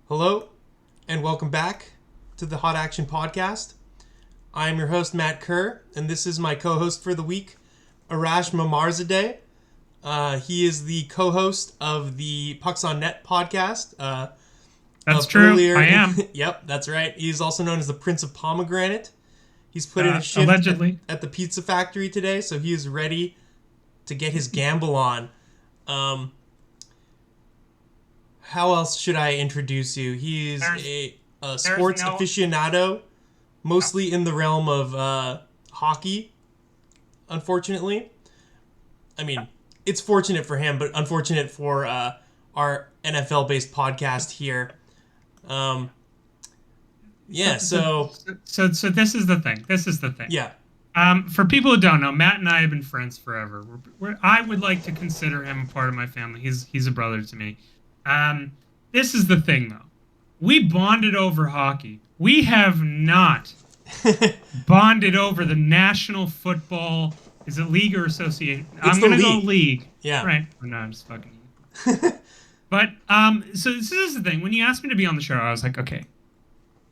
Hello, and welcome back to the Hot Action Podcast. I'm your host, Matt Kerr, and this is my co-host for the week, Arash Memarzadeh. He is the co-host of the Pucks on Net podcast. That's true. I am. Yep, that's right. He's also known as the Prince of Pomegranate. He's put in a shift allegedly at the pizza factory today, so he is ready to get his gamble on. How else should I introduce you? He is a sports aficionado, mostly in the realm of hockey, unfortunately. I mean, it's fortunate for him, but unfortunate for our NFL-based podcast here. So this is the thing. Yeah. For people who don't know, Matt and I have been friends forever. I would like to consider him a part of my family. He's a brother to me. This is the thing, though. We bonded over hockey. We have not bonded over the National Football. Is it league or association? I'm going to go league. Yeah. Right. No, I'm just fucking you. But, so this is the thing. When you asked me to be on the show, I was like, okay,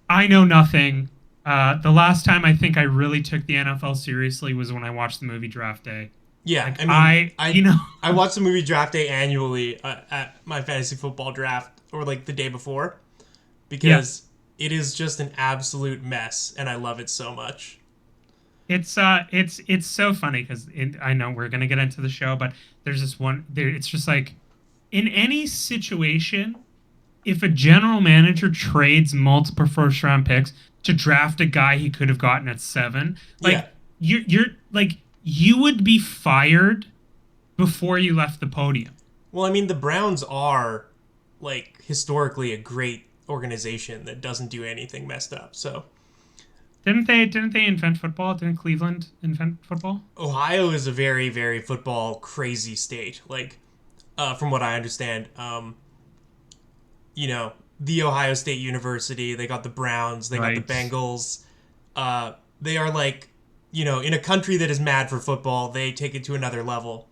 I know nothing. The last time I think I really took the NFL seriously was when I watched the movie Draft Day. Yeah, like, I watch the movie Draft Day annually at my fantasy football draft, or like the day before, because it is just an absolute mess, and I love it so much. It's so funny because I know we're gonna get into the show, but there's this one there. It's just like in any situation, if a general manager trades multiple first round picks to draft a guy he could have gotten at 7, like you're like. You would be fired before you left the podium. Well, I mean, the Browns are, like, historically a great organization that doesn't do anything messed up, so... Didn't they invent football? Didn't Cleveland invent football? Ohio is a very, very football-crazy state. Like, from what I understand, the Ohio State University, they got the Browns, they got the Bengals. They are, like... in a country that is mad for football, they take it to another level.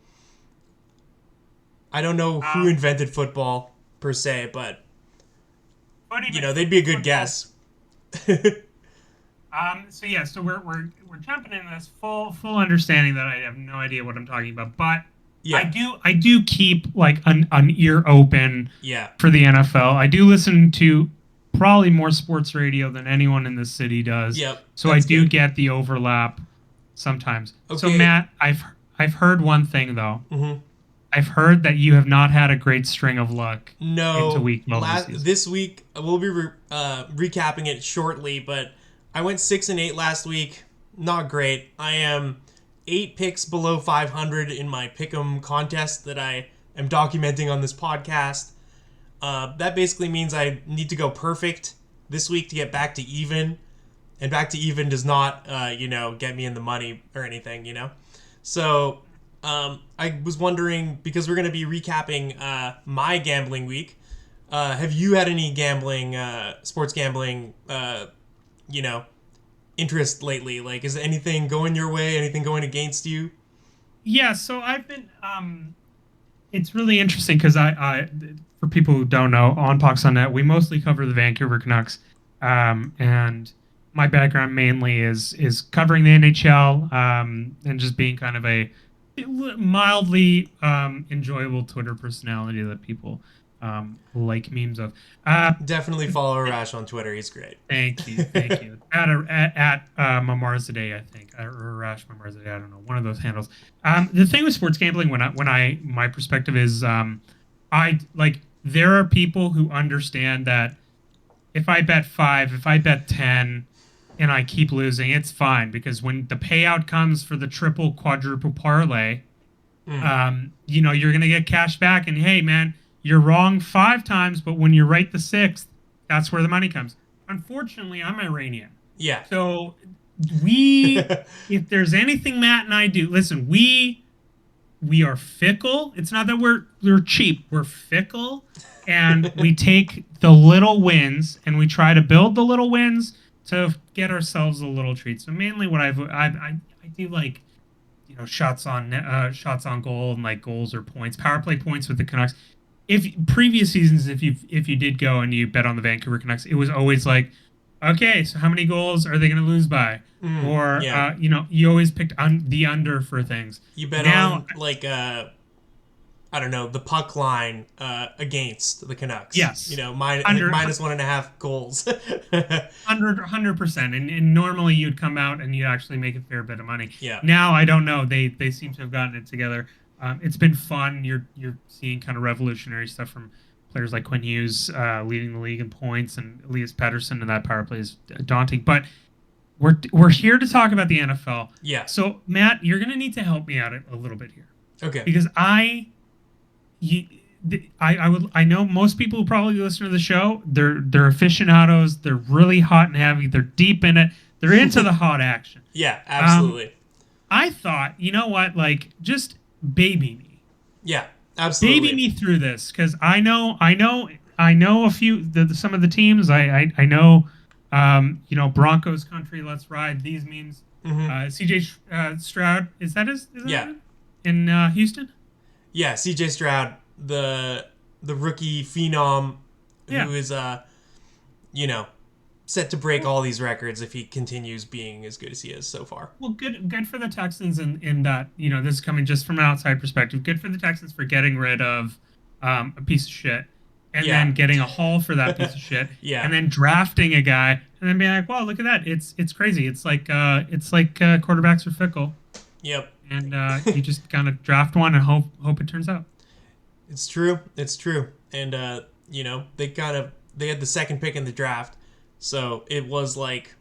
I don't know who invented football, per se, but, they'd be a good guess. So we're jumping into this full understanding that I have no idea what I'm talking about, but I do keep, like, an ear open for the NFL. I do listen to probably more sports radio than anyone in this city does. Yep. So I do get the overlap sometimes. Okay. So Matt, I've heard one thing though. Mm-hmm. I've heard that you have not had a great string of luck. No. This week we'll be recapping it shortly, but I went 6-8 last week. Not great. I am 8 picks below 500 in my pick'em contest that I am documenting on this podcast. That basically means I need to go perfect this week to get back to even. And back to even does not, get me in the money or anything, So, I was wondering, because we're going to be recapping my gambling week, have you had any sports gambling, interest lately? Like, is anything going your way? Anything going against you? Yeah, so I've been, it's really interesting because I for people who don't know, on Pucks on Net, we mostly cover the Vancouver Canucks, and my background mainly is covering the NHL, and just being kind of a mildly enjoyable Twitter personality that people like memes of. Definitely follow Arash on Twitter. He's great. Thank you. At Memarzadeh, I think, or Arash Memarzadeh. I don't know, one of those handles. The thing with sports gambling, my perspective is, there are people who understand that if I bet 5, if I bet 10, and I keep losing, it's fine, because when the payout comes for the triple, quadruple parlay, you're gonna get cash back. And hey, man, you're wrong 5 times, but when you're right the 6th, that's where the money comes. Unfortunately, I'm Iranian. Yeah. So if there's anything Matt and I do, listen, we are fickle. It's not that we're cheap. We're fickle, and we take the little wins and we try to build the little wins to get ourselves a little treat. So mainly what I do, like, shots on goal, and like goals or points, power play points with the Canucks. if previous seasons, if you did go and you bet on the Vancouver Canucks, it was always like, okay, so how many goals are they going to lose by? Or Yeah. you always picked the under for things. You bet Now, on like I don't know, the puck line against the Canucks. yes, Like under minus 1.5 goals. 100%, and normally you'd come out and you'd actually make a fair bit of money. Yeah. Now I don't know. They seem to have gotten it together. It's been fun. You're seeing kind of revolutionary stuff from players like Quinn Hughes leading the league in points, and Elias Pettersson, and that power play is daunting. But we're here to talk about the NFL. Yeah. So Matt, you're gonna need to help me out a little bit here. Okay. Because I know most people who probably listen to the show, they're aficionados, they're really hot and heavy, they're deep in it, they're into the hot action. Yeah, absolutely. I thought, you know what, like, just baby me. Yeah, absolutely. Baby me through this, because I know a few some of the teams. I know Broncos country, let's ride these memes. CJ Stroud, is that yeah. him? In Houston? Yeah, CJ Stroud, the rookie phenom Yeah. who is set to break all these records if he continues being as good as he is so far. Well, good for the Texans in that, this is coming just from an outside perspective. Good for the Texans for getting rid of a piece of shit and Yeah. then getting a haul for that piece of shit. Yeah. And then drafting a guy and then being like, "Wow, look at that. It's crazy. It's like quarterbacks are fickle." Yep. And you just kind of draft one and hope it turns out. It's true. It's true. And they had the second pick in the draft. So it was like,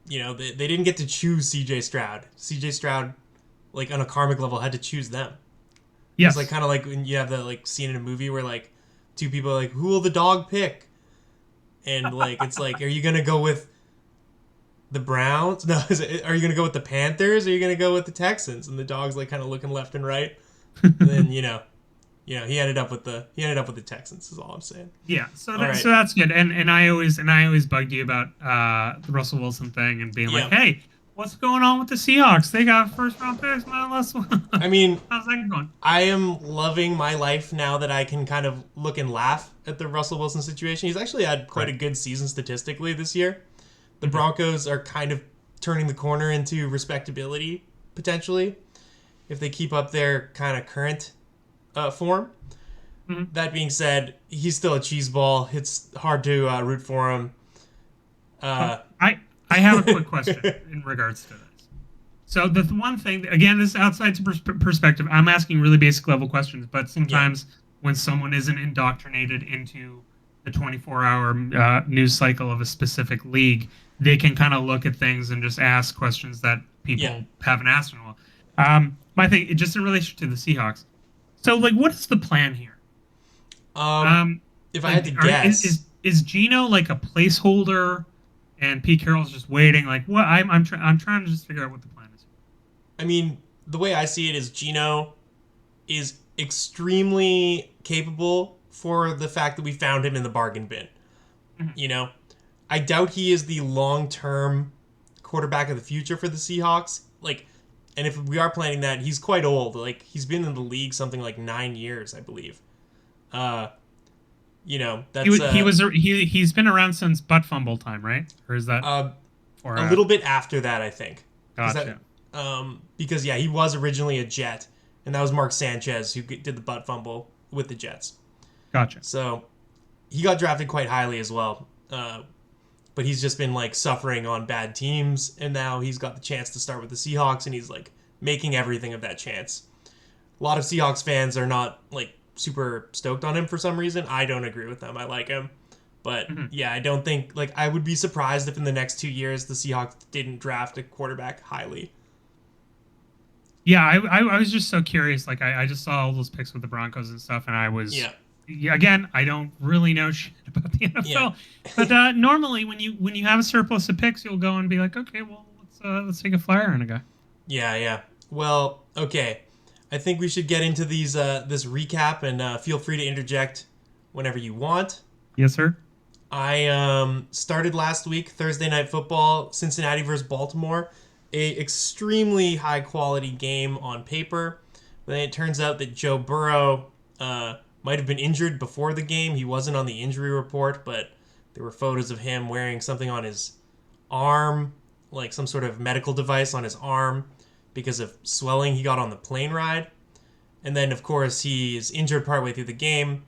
they didn't get to choose CJ Stroud. CJ Stroud, like on a karmic level, had to choose them. Yes. It's like kind of like when you have the like scene in a movie where like two people are like, who will the dog pick? And like it's like, are you gonna go with the Browns? No, are you gonna go with the Panthers? Or are you gonna go with the Texans? And the dog's like kind of looking left and right. And then he ended up with the Texans. Is all I'm saying. Yeah, so that's good. And I always bugged you about the Russell Wilson thing and being like, hey, what's going on with the Seahawks? They got first round picks, man. I mean, how's that going? I am loving my life now that I can kind of look and laugh at the Russell Wilson situation. He's actually had quite a good season statistically this year. The Broncos are kind of turning the corner into respectability potentially if they keep up their kind of current form. That being said, he's still a cheeseball. It's hard to root for him. I have a quick question in regards to this. So the one thing, again, this is outside perspective. I'm asking really basic level questions, but sometimes when someone isn't indoctrinated into the 24-hour news cycle of a specific league, they can kind of look at things and just ask questions that people haven't asked in a while. My thing, just in relation to the Seahawks. So, like, what is the plan here? If I had to guess, is Geno like a placeholder, and Pete Carroll's just waiting? Like, what? I'm trying to just figure out what the plan is. I mean, the way I see it is Geno is extremely capable for the fact that we found him in the bargain bin. I doubt he is the long-term quarterback of the future for the Seahawks. Like, and if we are planning that, he's quite old. Like, he's been in the league something like 9 years, I believe. That's he's been around since butt fumble time, right? Or is that a little bit after that, I think. Gotcha. Because he was originally a Jet, and that was Mark Sanchez who did the butt fumble with the Jets. Gotcha. So he got drafted quite highly as well. But he's just been like suffering on bad teams, and now he's got the chance to start with the Seahawks, and he's like making everything of that chance. A lot of Seahawks fans are not like super stoked on him for some reason. I don't agree with them. I like him. But I don't think, like, I would be surprised if in the next 2 years the Seahawks didn't draft a quarterback highly. Yeah, I was just so curious. Like, I just saw all those picks with the Broncos and stuff, and I was again, I don't really know shit about the NFL. Yeah. But normally when you have a surplus of picks, you'll go and be like, okay, well, let's take a flyer on a guy. Yeah. Well, okay. I think we should get into these this recap, and feel free to interject whenever you want. Yes, sir. I started last week, Thursday Night Football, Cincinnati versus Baltimore. A extremely high quality game on paper. But then it turns out that Joe Burrow might have been injured before the game. He wasn't on the injury report, but there were photos of him wearing something on his arm, like some sort of medical device on his arm because of swelling he got on the plane ride. And then, of course, he is injured partway through the game.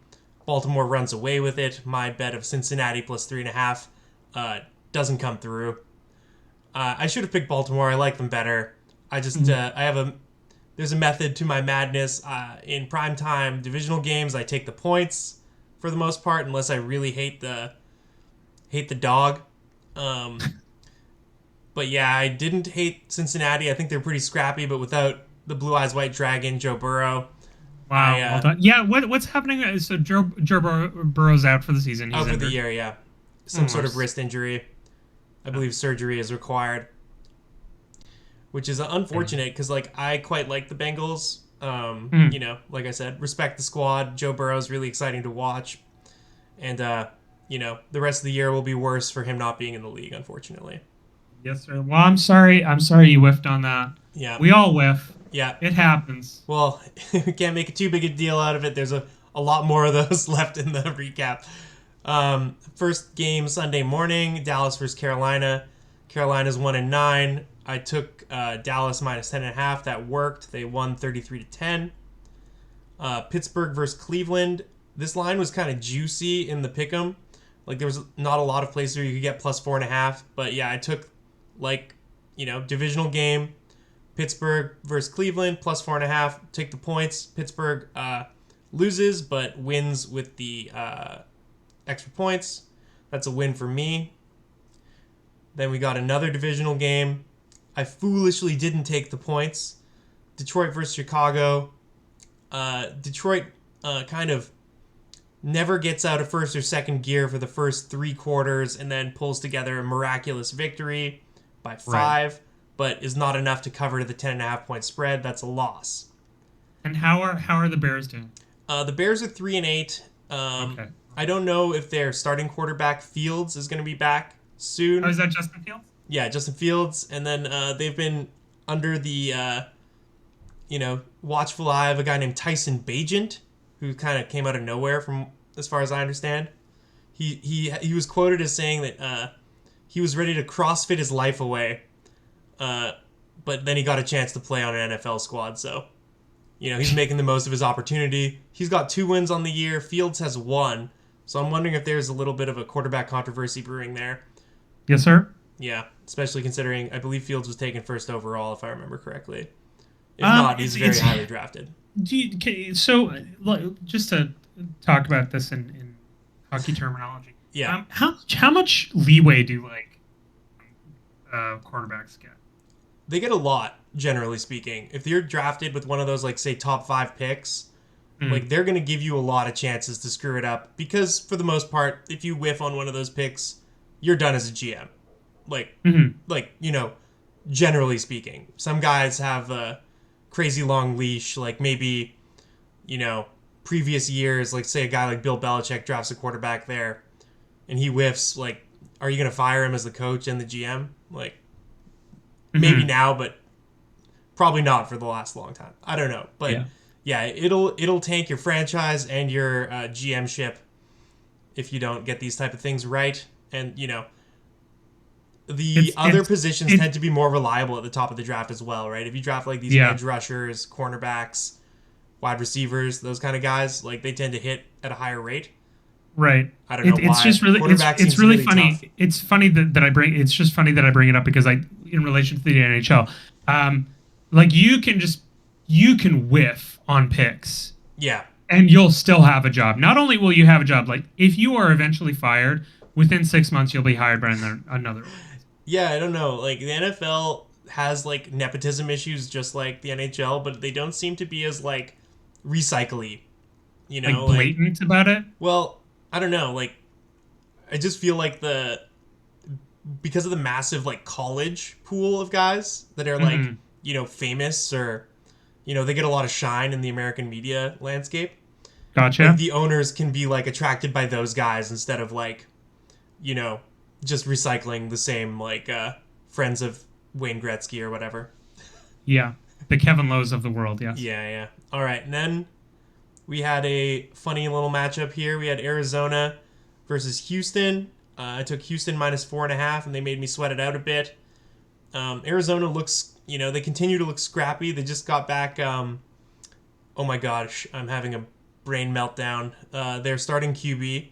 Baltimore runs away with it. My bet of Cincinnati plus 3.5 doesn't come through. I should have picked Baltimore. I like them better. There's a method to my madness. In primetime divisional games, I take the points for the most part, unless I really hate the dog. But yeah, I didn't hate Cincinnati. I think they're pretty scrappy, but without the Blue Eyes White Dragon, Joe Burrow. Wow, well done. Yeah, what's happening? So Joe Burrow's out for the season. He's out for injured. the year, yeah. Some sort of wrist injury. I believe surgery is required. Which is unfortunate because, like, I quite like the Bengals. You know, like I said, respect the squad. Joe Burrow's really exciting to watch. And, you know, the rest of the year will be worse for him not being in the league, unfortunately. Yes, sir. Well, I'm sorry you whiffed on that. Yeah. We all whiff. Yeah. It happens. Well, we can't make too big a deal out of it. There's a lot more of those left in the recap. First game Sunday morning, Dallas versus Carolina. Carolina's 1-9. I took Dallas minus 10.5. That worked. They won 33-10. Pittsburgh versus Cleveland. This line was kind of juicy in the pick'em. Like, there was not a lot of places where you could get plus 4.5. But yeah, I took, like, you know, divisional game. Pittsburgh versus Cleveland plus 4.5. Take the points. Pittsburgh loses but wins with the extra points. That's a win for me. Then we got another divisional game. I foolishly didn't take the points. Detroit versus Chicago. Detroit kind of never gets out of first or second gear for the first 3 quarters and then pulls together a miraculous victory by 5, right, but is not enough to cover the 10.5 point spread. That's a loss. And how are the Bears doing? The Bears are 3-8. Okay. I don't know if their starting quarterback Fields is going to be back soon. Oh, is that Justin Fields? Yeah, Justin Fields. And then they've been under the watchful eye of a guy named Tyson Bagent, who kind of came out of nowhere, from as far as I understand. He was quoted as saying that he was ready to CrossFit his life away, but then he got a chance to play on an NFL squad. So, you know, he's making the most of his opportunity. He's got 2 wins on the year. Fields has 1. So I'm wondering if there's a little bit of a quarterback controversy brewing there. Yes, sir. Yeah, especially considering I believe Fields was taken first overall, if I remember correctly. If not, he's very highly drafted. So, just to talk about this in hockey terminology, yeah. How much leeway do quarterbacks get? They get a lot, generally speaking. If you're drafted with one of those, like, say, top 5 picks, like, they're going to give you a lot of chances to screw it up because, for the most part, if you whiff on one of those picks, you're done as a GM. Like, you know, generally speaking. Some guys have a crazy long leash, like maybe, you know, previous years, like, say a guy like Bill Belichick drafts a quarterback there and he whiffs, like, are you going to fire him as the coach and the GM? Like, maybe now, but probably not for the last long time. I don't know. But yeah, it'll tank your franchise and your GM-ship if you don't get these type of things right. And, you know, the other positions tend to be more reliable at the top of the draft as well, right? If you draft, like, these edge rushers, cornerbacks, wide receivers, those kind of guys, like, they tend to hit at a higher rate. Right. I don't know why. It's just really it's really funny. Tough. It's funny that I bring. It's just funny that I bring it up because in relation to the NHL, like, you can whiff on picks. Yeah. And you'll still have a job. Not only will you have a job, like, if you are eventually fired, within 6 months you'll be hired by another. Yeah, I don't know. Like, the NFL has, like, nepotism issues just like the NHL, but they don't seem to be as, like, recycly. You know, like, blatant about it? Well, I don't know. Like, I just feel like because of the massive, like, college pool of guys that are, like, you know, famous, or, you know, they get a lot of shine in the American media landscape. Gotcha. Like, the owners can be, like, attracted by those guys instead of, like, you know, just recycling the same, like, friends of Wayne Gretzky or whatever. Yeah. The Kevin Lowe's of the world, yes. Yeah. All right. And then we had a funny little matchup here. We had Arizona versus Houston. I took Houston minus 4.5, and they made me sweat it out a bit. Arizona looks, they continue to look scrappy. They just got back. Oh my gosh, I'm having a brain meltdown. Their starting QB,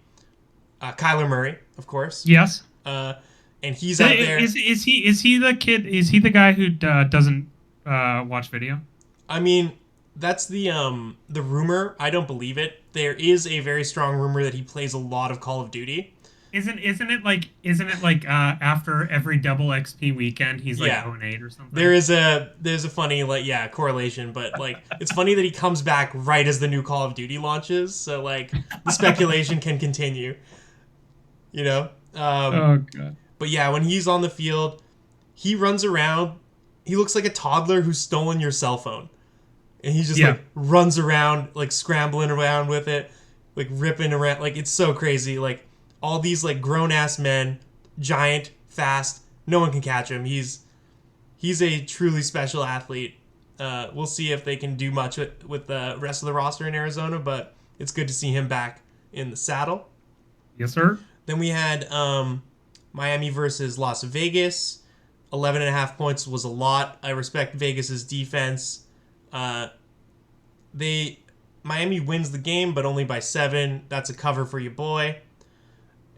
Kyler Murray, of course. Yes. And he's out there. Is he the kid? Is he the guy who doesn't watch video? I mean, that's the rumor. I don't believe it. There is a very strong rumor that he plays a lot of Call of Duty. Isn't it like after every double XP weekend he's like 0-8 or something? There's a funny correlation, but it's funny that he comes back right as the new Call of Duty launches, so the speculation can continue. Oh god. But yeah, when he's on the field, he runs around. He looks like a toddler who's stolen your cell phone. And he just runs around, scrambling around with it, ripping around. It's so crazy. All these grown-ass men, giant, fast, no one can catch him. He's a truly special athlete. We'll see if they can do much with the rest of the roster in Arizona, but it's good to see him back in the saddle. Yes, sir. Then we had Miami versus Las Vegas. 11.5 points was a lot. I respect Vegas's defense. Miami wins the game, but only by 7. That's a cover for your boy.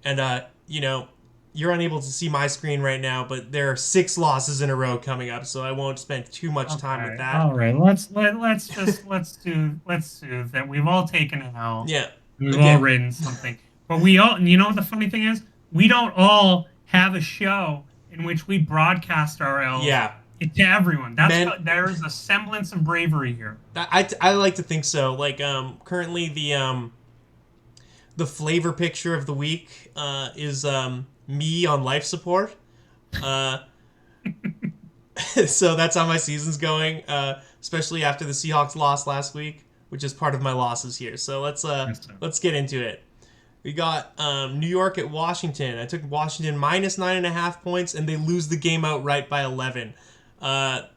And you're unable to see my screen right now, but there are 6 losses in a row coming up, so I won't spend too much time with that. All right, let's do that. We've all taken an L. Yeah, we've all written something, but we all. And you know what the funny thing is? We don't all have a show in which we broadcast our L's. Yeah. To everyone. There is a semblance of bravery here. I like to think so. Currently the flavor picture of the week is me on life support. So that's how my season's going, especially after the Seahawks lost last week, which is part of my losses here. So let's get into it. We got New York at Washington. I took Washington minus 9.5 points, and they lose the game outright by 11.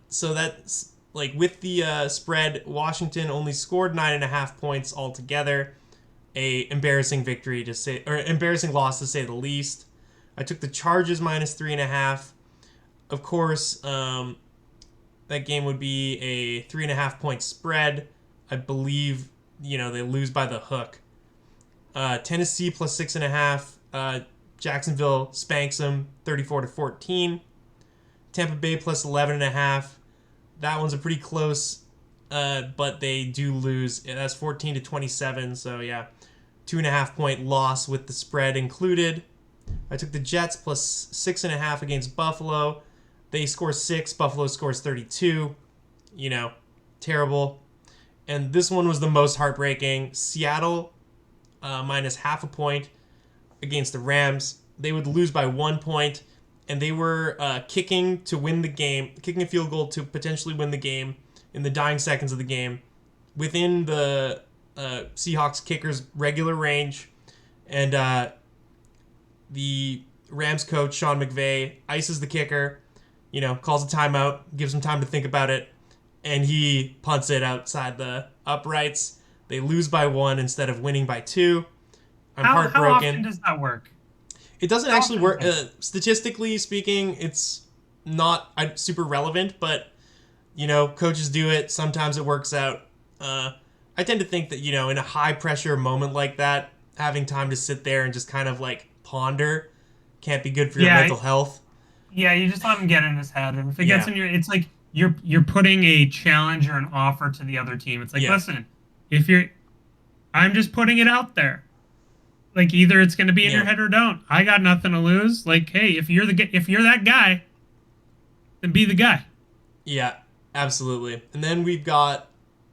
So that's with the spread, Washington only scored 9.5 points altogether. A embarrassing embarrassing loss to say the least. I took the Chargers minus 3.5. Of course, that game would be a 3.5 point spread. I believe they lose by the hook. Tennessee plus 6.5. Jacksonville spanks them 34-14. Tampa Bay plus 11.5. That one's a pretty close, but they do lose. That's 14-27. So yeah, 2.5 point loss with the spread included. I took the Jets plus 6.5 against Buffalo. They score 6. Buffalo scores 32. Terrible. And this one was the most heartbreaking. Seattle minus 0.5 point against the Rams. They would lose by 1 point. And they were kicking to win the game, kicking a field goal to potentially win the game in the dying seconds of the game, within the Seahawks kicker's regular range. And the Rams coach, Sean McVay, ices the kicker, calls a timeout, gives him time to think about it, and he punts it outside the uprights. They lose by 1 instead of winning by 2. I'm heartbroken. How often does that work? It doesn't actually work. Statistically speaking, it's not super relevant, but, coaches do it. Sometimes it works out. I tend to think that, in a high-pressure moment like that, having time to sit there and just kind of, ponder can't be good for your mental health. Yeah, you just let him get in his head. And if it gets in your... It's like you're putting a challenge or an offer to the other team. It's like, listen, I'm just putting it out there. Either it's going to be in your head or don't. I got nothing to lose. Hey, if you're that guy, then be the guy. Yeah, absolutely. And then we've got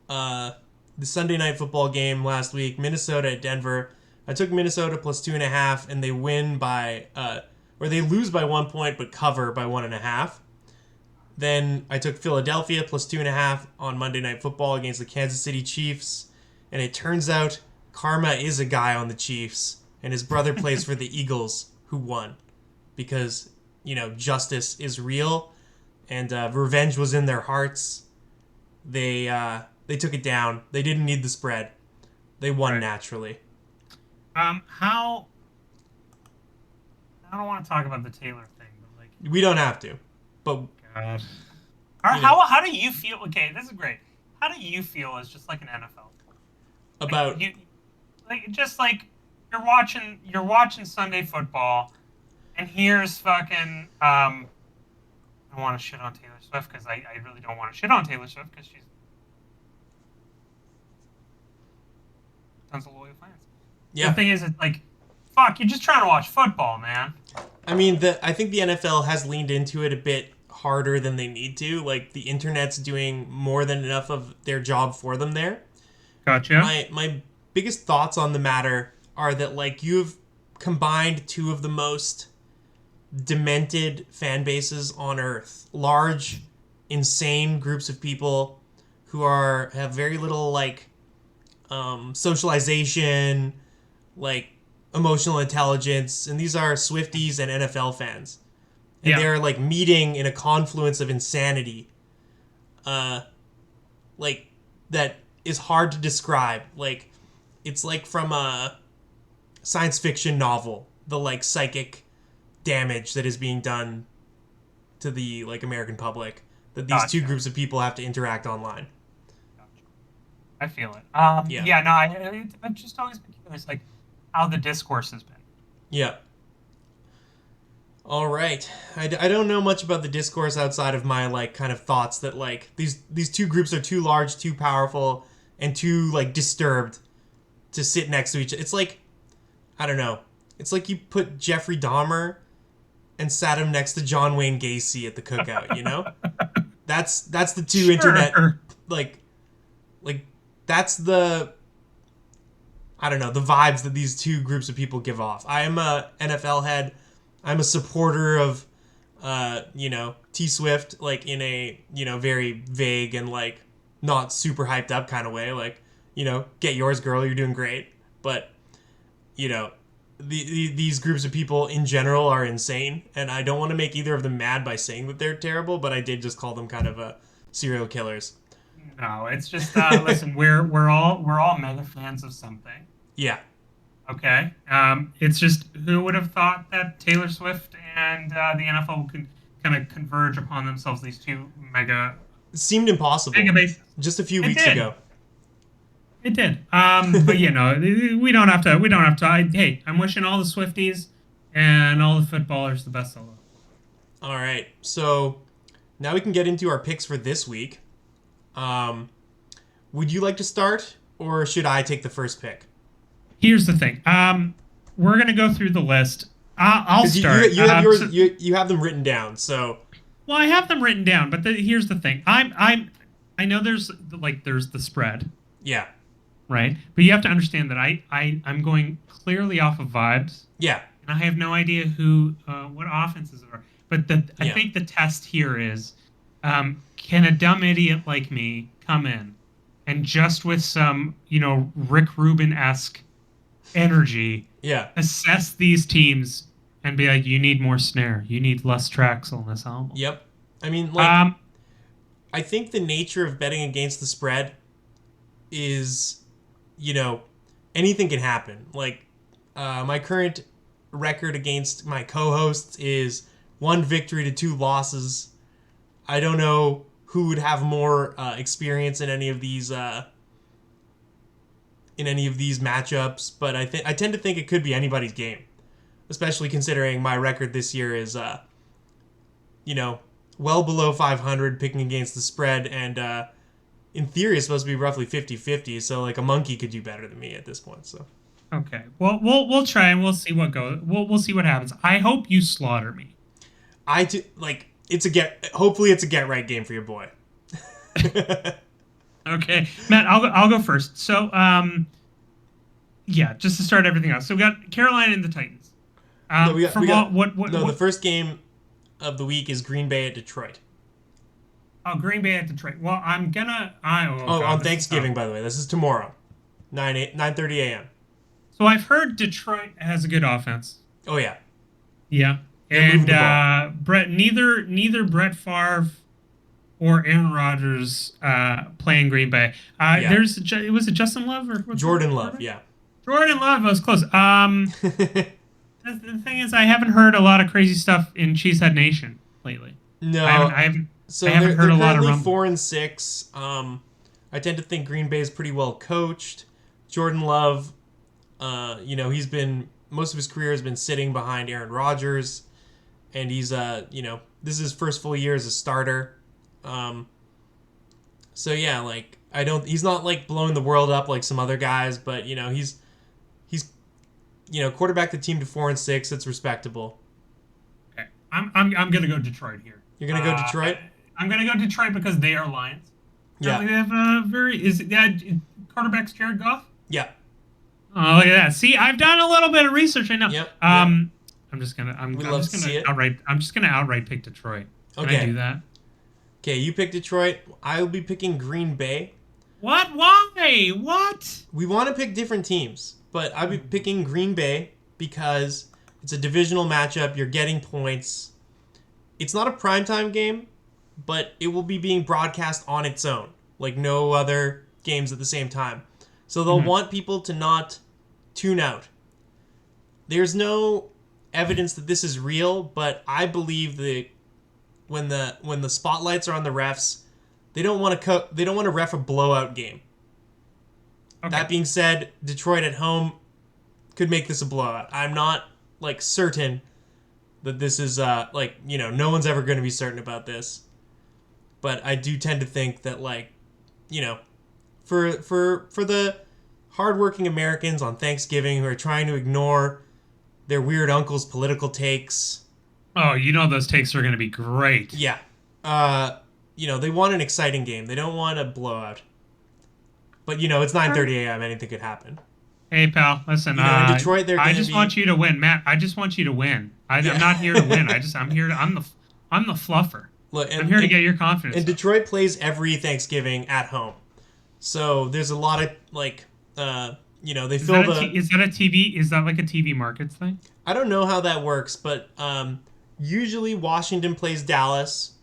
the Sunday night football game last week, Minnesota at Denver. I took Minnesota plus 2.5, and they win by, or they lose by 1 point, but cover by 1.5. Then I took Philadelphia plus 2.5 on Monday Night Football against the Kansas City Chiefs, and it turns out karma is a guy on the Chiefs, and his brother plays for the Eagles, who won. Because, justice is real, and revenge was in their hearts. They took it down. They didn't need the spread. They won naturally. How? I don't want to talk about the Taylor thing, but like we don't have to. But God. How do you feel? Okay, this is great. How do you feel as just like an NFL about like, just like you're watching Sunday football, and here's fucking I don't want to shit on Taylor Swift because I really don't want to shit on Taylor Swift because she's tons of loyal fans. Yeah. The thing is, it's like, fuck, you're just trying to watch football, man. I mean, I think the NFL has leaned into it a bit harder than they need to. Like, the internet's doing more than enough of their job for them there. Gotcha. My biggest thoughts on the matter are that, like, you've combined two of the most demented fan bases on earth. Large, insane groups of people who have very little, like, socialization, like, emotional intelligence, and these are Swifties and NFL fans. And they're, like, meeting in a confluence of insanity. Like, that is hard to describe. Like, it's like from a science fiction novel, the, like, psychic damage that is being done to the, like, American public, that these two groups of people have to interact online. I feel it. I've just always been curious, like, how the discourse has been. Yeah. All right. I don't know much about the discourse outside of my, like, kind of thoughts that, like, these two groups are too large, too powerful, and too, like, disturbed to sit next to each other. It's like, I don't know. It's like you put Jeffrey Dahmer and sat him next to John Wayne Gacy at the cookout, you know? That's the two internet, like, that's the, I don't know, the vibes that these two groups of people give off. I am a NFL head. I'm a supporter of, T Swift, like, in a, very vague and, like, not super hyped up kind of way. Like, get yours, girl, you're doing great. But, these groups of people in general are insane, and I don't want to make either of them mad by saying that they're terrible, but I did just call them kind of serial killers. No, it's just listen, we're all mega fans of something. Yeah. Okay. It's just, who would have thought that Taylor Swift and the NFL could kind of converge upon themselves, these two mega. It seemed impossible. Mega bases. Just a few weeks ago. It did. But we don't have to. Hey, I'm wishing all the Swifties and all the footballers the best of luck. All right. So now we can get into our picks for this week. Would you like to start, or should I take the first pick? Here's the thing. We're gonna go through the list. I'll start. You have yours. You have them written down. So. Well, I have them written down, but here's the thing. I know there's the spread. Yeah. Right, but you have to understand that I'm going clearly off of vibes. Yeah. And I have no idea what offenses are. But I think the test here is, can a dumb idiot like me come in and just with some, Rick Rubin-esque energy, assess these teams and be like, you need more snare, you need less tracks on this album. Yep. I mean, like, I think the nature of betting against the spread is, anything can happen. Like, my current record against my co-hosts is 1 victory to 2 losses. I don't know who would have more experience in any of these matchups, but I tend to think it could be anybody's game, especially considering my record this year is well below 500 picking against the spread, and in theory it's supposed to be roughly 50-50, so like a monkey could do better than me at this point. So okay, well we'll try and we'll see what goes. We'll see what happens. I hope you slaughter me. Hopefully it's a get right game for your boy. Okay, Matt, I'll go first. So just to start everything else. So we got Carolina and the Titans. The first game of the week is Green Bay at Detroit. Oh, Green Bay at Detroit. Well, I'm gonna. On Thanksgiving, by the way. This is tomorrow, 9:30 a.m. So I've heard Detroit has a good offense. Oh yeah. Yeah, and neither Brett Favre or Aaron Rodgers playing Green Bay. Yeah. Was it Justin Love or what's Jordan Love, yeah. Jordan Love. I was close. The thing is, I haven't heard a lot of crazy stuff in Cheesehead Nation lately. No. I haven't heard a lot of rumbles. They're rumble. currently 4-6. I tend to think Green Bay is pretty well coached. Jordan Love, most of his career has been sitting behind Aaron Rodgers, and he's this is his first full year as a starter. So yeah, like he's not like blowing the world up like some other guys, but he's quarterbacked the team to 4-6. That's respectable. Okay, I'm gonna go Detroit here. You're gonna go Detroit? I'm gonna go Detroit because they are Lions. Yeah. They have quarterback's Jared Goff? Yeah. Oh, look at that. See, I've done a little bit of research. I know. Yep. I'm just gonna outright pick Detroit. Can I do that? Okay, you pick Detroit. I will be picking Green Bay. What? Why? What? We want to pick different teams, but I'll be picking Green Bay because it's a divisional matchup. You're getting points. It's not a primetime game, but it will be being broadcast on its own, like no other games at the same time. So they'll want people to not tune out. There's no evidence that this is real, but I believe that when the spotlights are on the refs, they don't want to ref a blowout game. Okay. That being said, Detroit at home could make this a blowout. I'm not like certain that this is no one's ever going to be certain about this. But I do tend to think that, for the hardworking Americans on Thanksgiving who are trying to ignore their weird uncle's political takes. Oh, those takes are going to be great. Yeah. They want an exciting game. They don't want a blowout. But, it's 9:30 a.m. Anything could happen. Hey, pal, listen. In Detroit, I just want you to win, Matt. I just want you to win. I'm not here to win. I'm the fluffer. Look, I'm here to get your confidence. And Detroit plays every Thanksgiving at home, so there's a lot of they fill the. Is that a TV? Is that like a TV markets thing? I don't know how that works, but usually Washington plays Dallas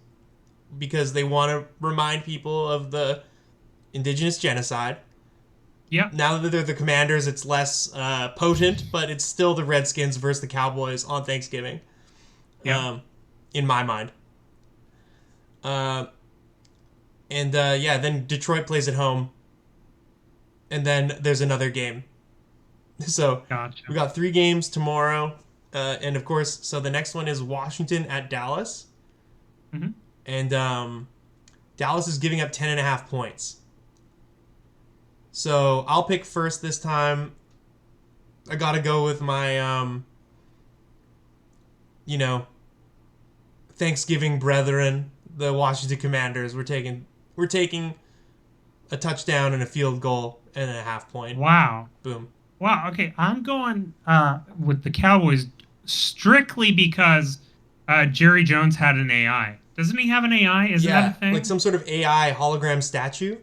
because they want to remind people of the indigenous genocide. Yeah. Now that they're the Commanders, it's less potent, but it's still the Redskins versus the Cowboys on Thanksgiving. Yeah. In my mind. Then Detroit plays at home. And then there's another game. So gotcha. We got 3 games tomorrow. And of course, so the next one is Washington at Dallas. Mm-hmm. And Dallas is giving up 10.5 points. So I'll pick first this time. I gotta go with my, Thanksgiving brethren, the Washington Commanders. We're taking a touchdown and a field goal and a half point. Wow. Boom. Wow. Okay, I'm going with the Cowboys strictly because Jerry Jones had an AI. Doesn't he have an AI? Isn't that a thing? Like some sort of AI hologram statue.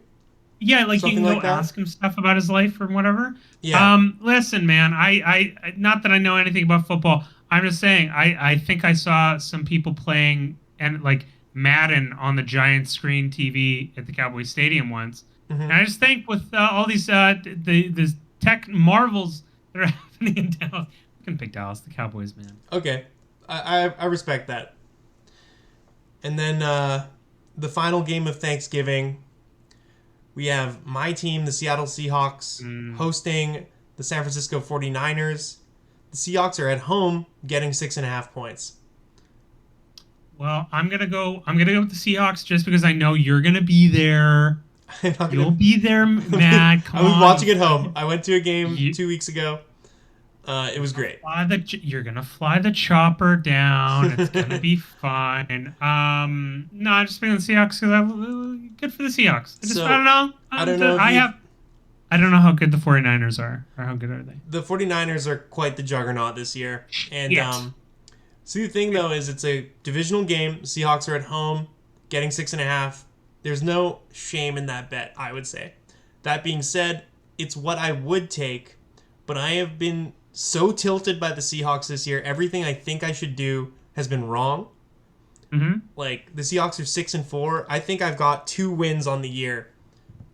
Yeah, like something you can like go ask him stuff about his life or whatever. Yeah. Listen, man, I not that I know anything about football. I'm just saying, I think I saw some people playing and like Madden on the giant screen TV at the Cowboys Stadium once. Mm-hmm. And I just think with all these the tech marvels that are happening in Dallas, I can pick Dallas, the Cowboys, man. Okay, I respect that. And then the final game of Thanksgiving, we have my team, the Seattle Seahawks, hosting the San Francisco 49ers. The Seahawks are at home, getting 6.5 points. Well, I'm gonna go with the Seahawks just because I know you're gonna be there. You'll be there, Matt. Come on. I was watching at home. I went to a game 2 weeks ago. It was great. You're gonna fly the chopper down. It's gonna be fine. No, I'm just picking the Seahawks because good for the Seahawks. I don't know. I don't know how good the 49ers are, or how good are they? The 49ers are quite the juggernaut this year. And so the thing though is it's a divisional game. Seahawks are at home, getting 6.5. There's no shame in that bet, I would say. That being said, it's what I would take, but I have been so tilted by the Seahawks this year. Everything I think I should do has been wrong. Mm-hmm. Like, the Seahawks are 6-4. I think I've got 2 wins on the year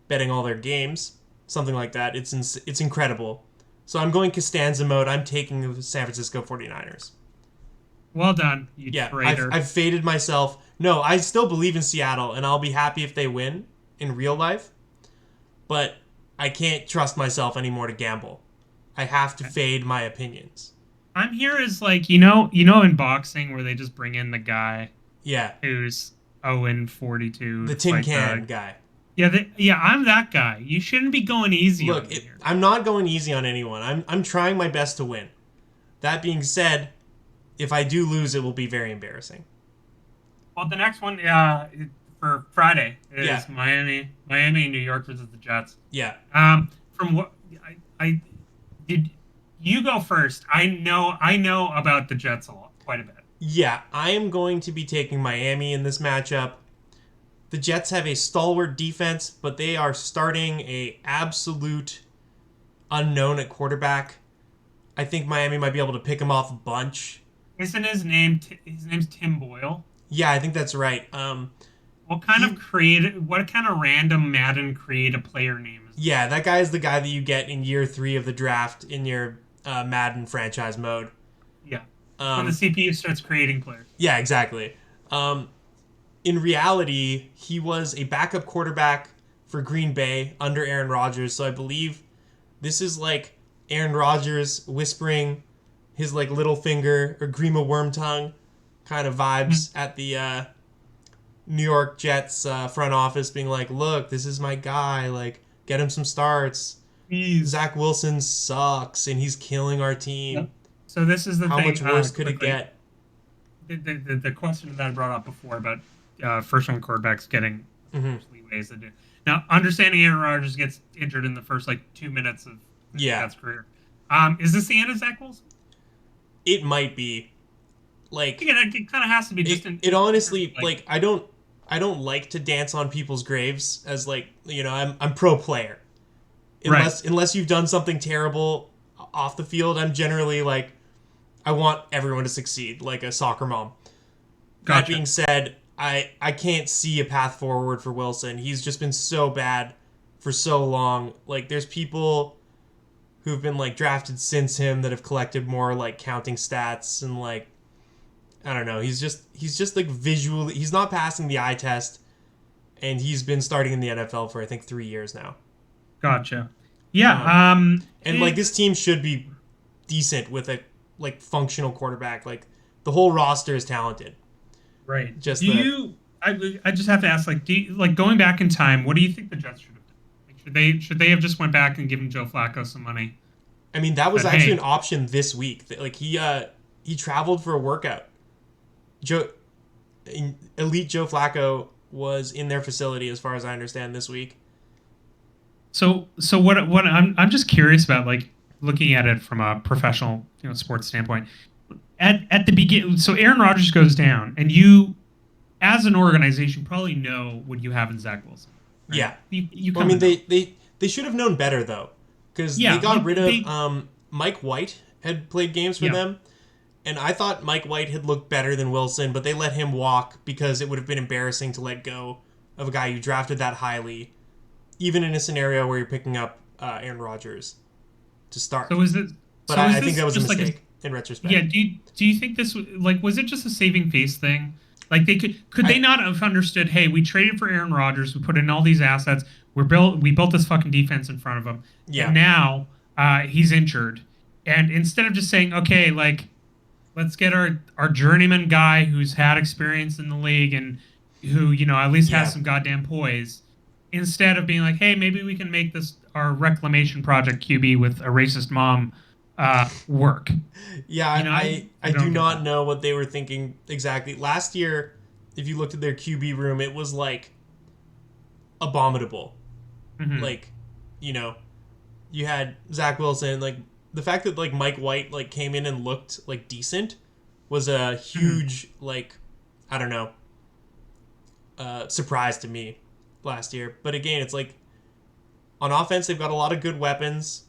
betting all their games, something like that. It's incredible. So I'm going Costanza mode. I'm taking the San Francisco 49ers. Well done, you Yeah, traitor. I've faded myself. No, I still believe in Seattle, and I'll be happy if they win in real life. But I can't trust myself anymore to gamble. I have to fade my opinions. I'm here as like in boxing where they just bring in the guy Yeah, who's 0-42 the to tin fight can the guy. yeah, I'm that guy. You shouldn't be going easy on Look, me here. I'm not going easy on anyone. I'm trying my best to win. That being said, if I do lose, it will be very embarrassing. Well, the next one for Friday Yeah, is Miami and New York versus the Jets. yeah, From what I did, you go first. I know about the Jets quite a bit. yeah. I am going to be taking Miami in this matchup. The Jets have a stalwart defense, but they are starting a absolute unknown at quarterback. I think Miami might be able to pick him off a bunch. Isn't his name? His name's Tim Boyle. Yeah, I think that's right. He, What kind of random Madden create player name is yeah, that guy is the guy that you get in year 3 of the draft in your Madden franchise mode. that? Yeah. It's when the Um, CPU starts creating players. yeah, exactly. In reality, he was a backup quarterback for Green Bay under Aaron Rodgers. So I believe this is like Aaron Rodgers whispering his like little finger or Grima Wormtongue kind of vibes at the New York Jets front office, being like, "Look, this is my guy. Like, get him some starts. Please. Zach Wilson sucks, and he's killing our team. Yep. So this is the How thing. much worse could it Quickly, get?" the question that I brought up before about first round quarterbacks getting Hmm. leeways to do. Now, understanding Aaron Rodgers gets injured in the first like 2 minutes of his Yeah, Jets career. Is this the end of Zach Wilson? it might be. Like, Again, it kind of has to be just it honestly, like like, I don't like to dance on people's graves as, like, I'm pro player. right. Unless you've done something terrible off the field, I'm generally like, I want everyone to succeed, like a soccer mom. That Gotcha. being said, I can't see a path forward for Wilson. He's just been so bad for so long. Like, there's people who've been like drafted since him that have collected more like counting stats, and like, I don't know. He's just like visually, he's not passing the eye test, and he's been starting in the NFL for I think 3 years now. Gotcha. Yeah. Um, and like, this team should be decent with a like functional quarterback. Like, the whole roster is talented. Right. Just Do the you? I just have to ask, like, like going back in time, what do you think the Jets should have done? Like, should they have just went back and given Joe Flacco some money? I mean, that was Said, actually an hey, option this week. Like, he traveled for a workout. Joe Elite Joe Flacco was in their facility, as far as I understand, this week. so what I'm just curious about, like looking at it from a professional sports standpoint. At the beginning, so Aaron Rodgers goes down, and you, as an organization, probably know what you have in Zach Wilson, right? Yeah. You Well, I kind mean, of know. they should have known better, though, because they Yeah, got rid of they Mike White had played games for yeah. them, and I thought Mike White had looked better than Wilson, but they let him walk because it would have been embarrassing to let go of a guy you drafted that highly, even in a scenario where you're picking up Aaron Rodgers to start. So is it? But So is I think this that was a just like mistake in retrospect. yeah? Do you think this like was it just a saving face thing? Like they could they I not have understood? Hey, we traded for Aaron Rodgers. We put in all these assets. We built this fucking defense in front of him, and Yeah, now he's injured. And instead of just saying, okay, like let's get our journeyman guy who's had experience in the league and who at least has yeah, some goddamn poise, instead of being like, hey, maybe we can make this our reclamation project QB with a racist mom work. yeah. I I do don't get not that. know what they were thinking exactly. Last year, if you looked at their QB room, it was like abominable. Hmm. Like, you know, you had Zach Wilson. Like, the fact that like Mike White like came in and looked like decent was a Hmm. huge, like, I don't know, surprise to me last year. But again, it's like, on offense they've got a lot of good weapons,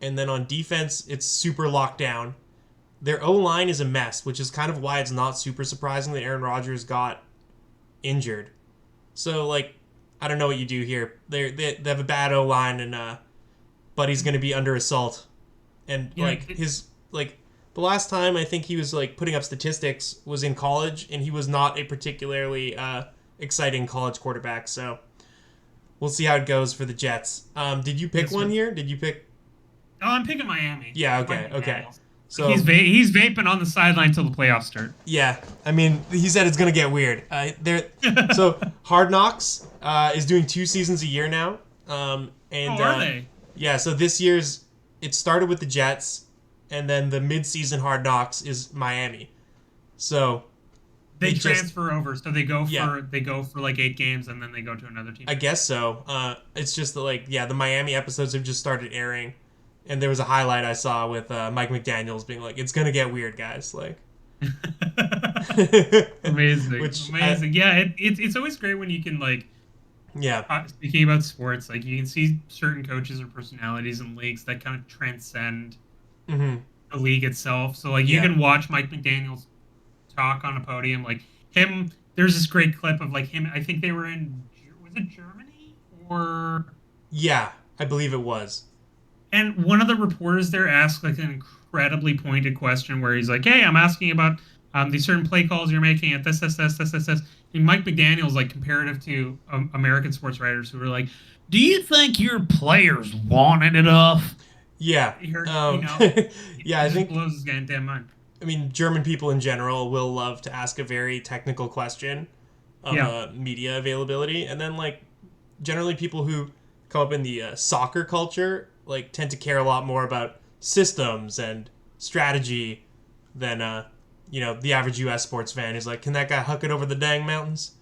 and then on defense it's super locked down. their O-line is a mess, which is kind of why it's not super surprising that Aaron Rodgers got injured. So, like, I don't know what you do here. They have a bad O-line, and Buddy's going to be under assault. And, the last time I think he was, like, putting up statistics was in college, and he was not a particularly exciting college quarterback. So, we'll see how it goes for the Jets. Did you pick one here? Did you pick? Oh, I'm picking Miami. Yeah, okay. So he's vaping on the sideline till the playoffs start. Yeah, I mean, he said it's gonna get weird. So Hard Knocks is doing 2 seasons a year now. Are they? Yeah, so this year's it started with the Jets, and then the mid-season Hard Knocks is Miami. So they transfer over, so they go for like 8 games, and then they go to another team. I guess so. It's just that the Miami episodes have just started airing. And there was a highlight I saw with Mike McDaniels being like, "It's gonna get weird, guys." Like, amazing. It's always great when you can speaking about sports, like you can see certain coaches or personalities in leagues that kind of transcend the league itself. So you can watch Mike McDaniels talk on a podium, like him. There's this great clip of him. I think they were was it Germany or? Yeah, I believe it was. And one of the reporters there asked an incredibly pointed question where he's like, "Hey, I'm asking about these certain play calls you're making at this. And Mike McDaniel's comparative to American sports writers who were like, "Do you think your players want it enough?" Yeah. I think blows his goddamn mind. I mean, German people in general will love to ask a very technical question of media availability, and then generally people who come up in the soccer culture tend to care a lot more about systems and strategy than the average U.S. sports fan who's like, "Can that guy huck it over the dang mountains?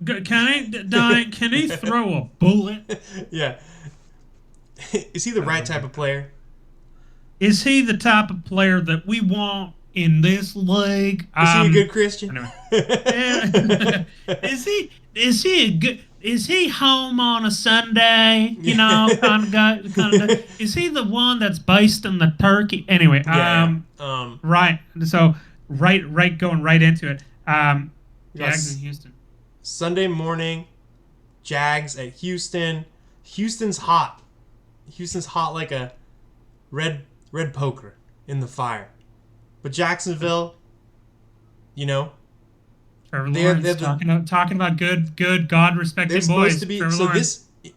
Can he throw a bullet? Yeah. Is he the right type of player? Is he the type of player that we want in this league? Is he a good Christian? Anyway. Is he a good? Is he home on a Sunday? Kind of guy. Is he the one that's basting the turkey? Anyway, right. So going right into it. Jags in Houston. Sunday morning, Jags at Houston. Houston's hot. Houston's hot like a red poker in the fire. But Jacksonville, Trevor Lawrence talking about good God-respected boys.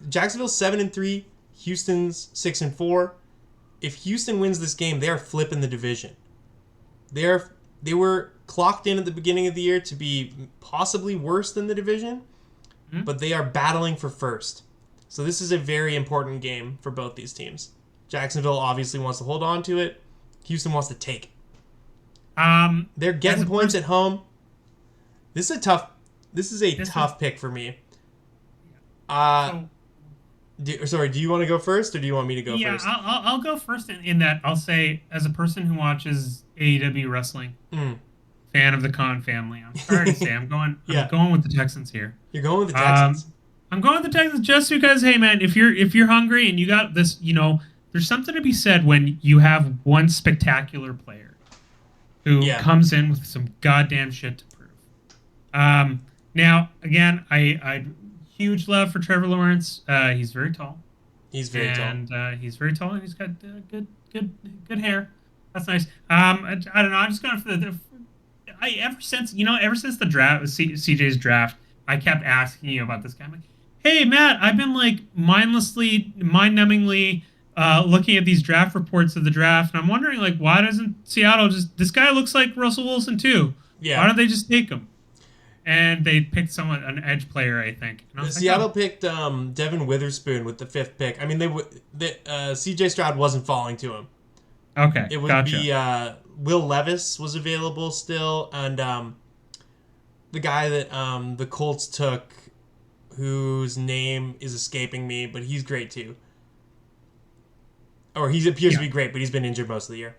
Jacksonville's 7-3, Houston's 6-4. If Houston wins this game, they are flipping the division. They were clocked in at the beginning of the year to be possibly worse than the division, but they are battling for first. So this is a very important game for both these teams. Jacksonville obviously wants to hold on to it. Houston wants to take it. They're getting points at home. This is a tough pick for me. Do you want to go first, or do you want me to go first? Yeah, I'll go first in that I'll say, as a person who watches AEW wrestling, fan of the Khan family, I'm sorry to say, I'm going with the Texans here. You're going with the Texans? I'm going with the Texans just because, hey man, if you're hungry and you got this, there's something to be said when you have one spectacular player who comes in with some goddamn shit to prove. Now, again, I huge love for Trevor Lawrence. He's very tall. He's very tall. And he's very tall, and he's got good hair. That's nice. I don't know. I'm just going for ever since the draft, CJ's draft, I kept asking you about this guy. I'm like, hey Matt, I've been mind-numbingly looking at these draft reports of the draft, and I'm wondering why doesn't Seattle this guy looks like Russell Wilson too? Yeah. Why don't they just take him? And they picked an edge player, I think. Seattle picked Devin Witherspoon with the 5th pick. I mean, CJ Stroud wasn't falling to him. Okay, it would be Will Levis was available still, and the guy that the Colts took, whose name is escaping me, but he's great too. Or he appears to be great, but he's been injured most of the year.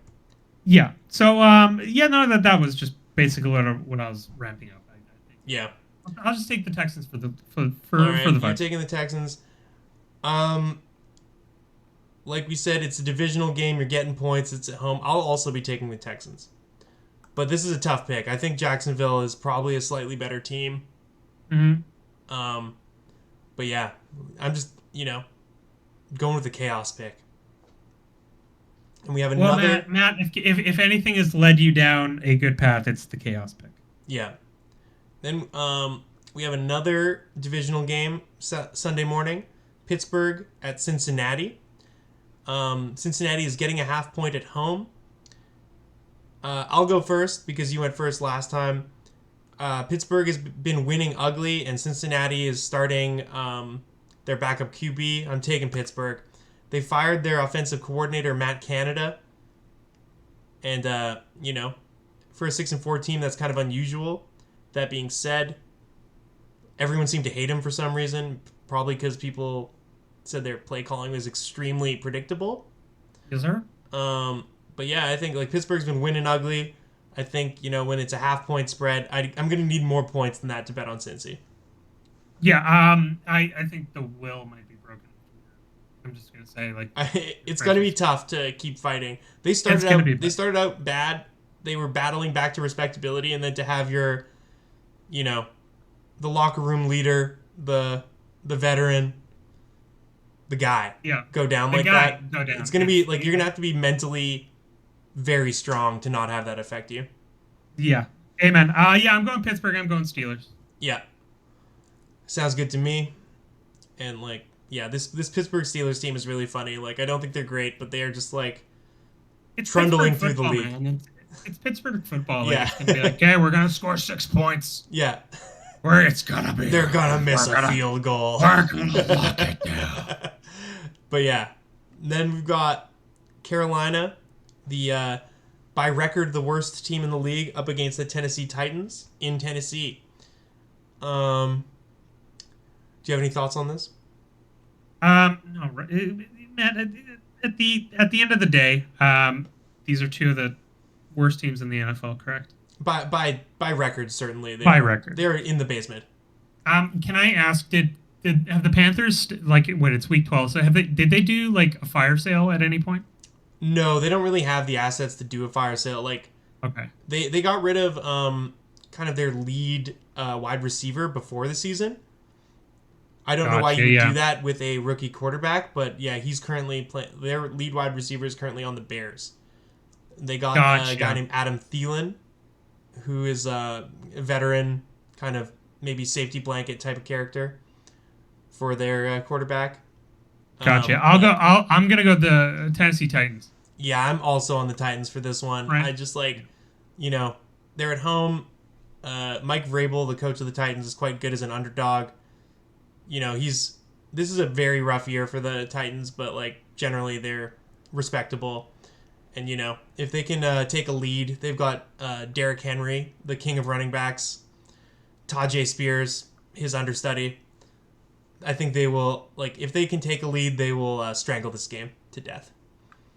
Yeah. So that was just basically what I was ramping up. I think. Yeah. I'll just take the Texans for the All right, for the fight. You're taking the Texans. like we said, it's a divisional game. You're getting points. It's at home. I'll also be taking the Texans. But this is a tough pick. I think Jacksonville is probably a slightly better team. Mm-hmm. But yeah, I'm just, going with the chaos pick. And we have another... Well, Matt, if anything has led you down a good path, it's the chaos pick. Yeah. Then we have another divisional game Sunday morning. Pittsburgh at Cincinnati. Cincinnati is getting a half point at home. I'll go first because you went first last time. Pittsburgh has been winning ugly, and Cincinnati is starting their backup QB. I'm taking Pittsburgh. They fired their offensive coordinator, Matt Canada. And, for a 6-4 team, that's kind of unusual. That being said, everyone seemed to hate him for some reason, probably because people said their play calling was extremely predictable. Yes, sir. But yeah, I think Pittsburgh's been winning ugly. I think when it's a half-point spread, I'm going to need more points than that to bet on Cincy. Yeah, I think the will might be broken. I'm just gonna say it's going to be tough to keep fighting. They started out bad. They were battling back to respectability, and then to have your, the locker room leader, the veteran, the guy, go down like that. Go down. It's going to be you're going to have to be mentally very strong to not have that affect you. Yeah. Amen. I'm going Pittsburgh. I'm going Steelers. Yeah. Sounds good to me. And this Pittsburgh Steelers team is really funny. I don't think they're great, but they are just it's trundling through the league. Man. It's Pittsburgh football. It's gonna be okay, we're gonna score 6 points. Yeah. Where it's gonna be. They're gonna miss a field goal. We're gonna lock it down. But yeah. Then we've got Carolina, the by record the worst team in the league, up against the Tennessee Titans in Tennessee. Do you have any thoughts on this? No, Matt. At the end of the day, these are two of the worst teams in the NFL. Correct? By record, certainly. Record, they're in the basement. Can I ask? Have the Panthers it's week 12? So did they do a fire sale at any point? No, they don't really have the assets to do a fire sale. Okay. They got rid of kind of their lead wide receiver before the season. I don't know why you would do that with a rookie quarterback, but yeah, he's currently their lead wide receiver is currently on the Bears. They got a guy named Adam Thielen, who is a veteran, kind of maybe safety blanket type of character for their quarterback. Gotcha. I'm gonna go the Tennessee Titans. Yeah, I'm also on the Titans for this one. Right. I just they're at home. Mike Vrabel, the coach of the Titans, is quite good as an underdog. This is a very rough year for the Titans, but generally they're respectable. And if they can take a lead, they've got Derrick Henry, the king of running backs, Tajay Spears, his understudy. I think they will if they can take a lead, they will strangle this game to death.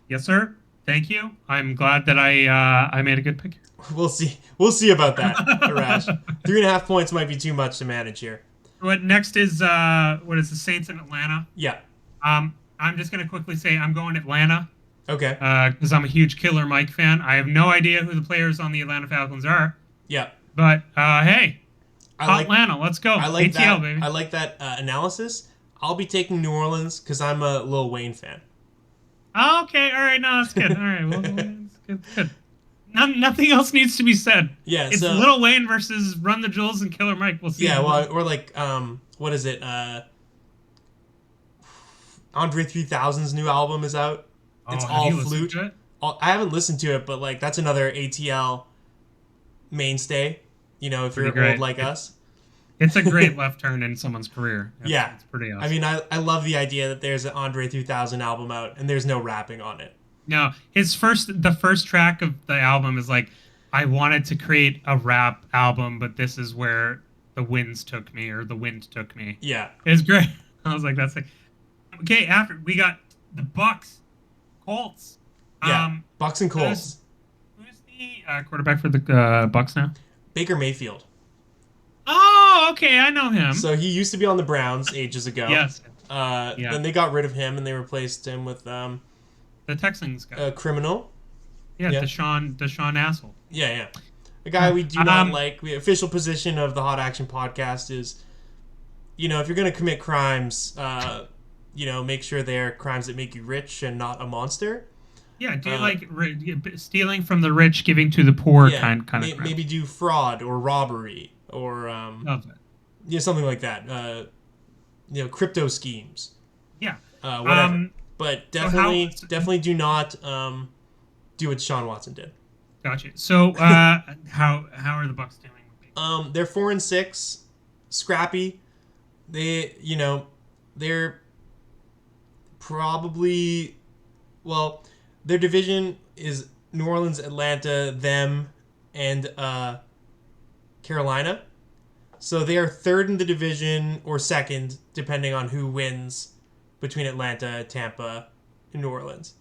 Yes, sir. Thank you. I'm glad that I made a good pick. We'll see about that, Arash. 3.5 points might be too much to manage here. What next is the Saints in Atlanta? Yeah. I'm just gonna quickly say I'm going Atlanta. Okay. Because I'm a huge Killer Mike fan. I have no idea who the players on the Atlanta Falcons are. Yeah. But hey, Atlanta, let's go. I like ATL, that. Baby. I like that analysis. I'll be taking New Orleans because I'm a Lil Wayne fan. Okay. All right. No, that's good. All right. Well, it's good. Nothing else needs to be said. Yeah, it's Lil Wayne versus Run the Jewels and Killer Mike. We'll see. Yeah, well, or what is it? Andre 3000's new album is out. It's all flute. I haven't listened to it, but that's another ATL mainstay. If you're old like us. It's a great left turn in someone's career. It's pretty awesome. I mean, I love the idea that there's an Andre 3000 album out and there's no rapping on it. No, the first track of the album is I wanted to create a rap album, but this is where the wind took me. Yeah. It's great. I was that's okay. After we got the Bucks, Colts. Yeah, Bucks and Colts. Who's the quarterback for the Bucks now? Baker Mayfield. Oh, okay, I know him. So he used to be on the Browns ages ago. Yes. Then they got rid of him and they replaced him with the Texans guy. a criminal. Yeah, Deshaun Assel. Yeah. A guy we do not like. The official position of the Hot Action Podcast is, if you're going to commit crimes, make sure they're crimes that make you rich and not a monster. Yeah, do you like stealing from the rich, giving to the poor kind of crime? Maybe do fraud or robbery or something like that. Crypto schemes. Yeah. Whatever. But definitely do not do what Sean Watson did. Gotcha. So how are the Bucs doing? They're 4-6, scrappy. They're probably their division is New Orleans, Atlanta, them, and Carolina. So they are third in the division or second, depending on who wins between Atlanta, Tampa, and New Orleans.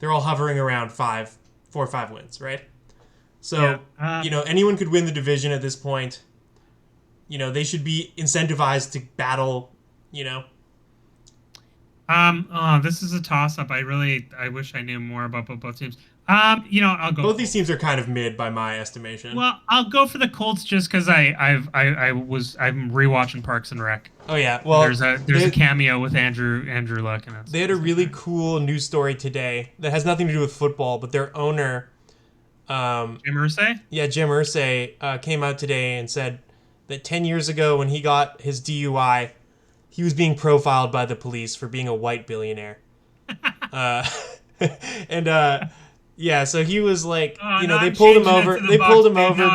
They're all hovering around 4 or 5 wins, right? So, anyone could win the division at this point. They should be incentivized to battle, This is a toss-up. I wish I knew more about both teams. I'll go. Both these teams are kind of mid by my estimation. Well, I'll go for the Colts just because I'm rewatching Parks and Rec. Oh yeah, well there's a cameo with Andrew Luck in it. They had a really cool news story today that has nothing to do with football, but their owner, Jim Irsay? Yeah, Jim Irsay came out today and said that 10 years ago when he got his DUI, he was being profiled by the police for being a white billionaire. Yeah, so he was like, they pulled him over. They pulled him over. No,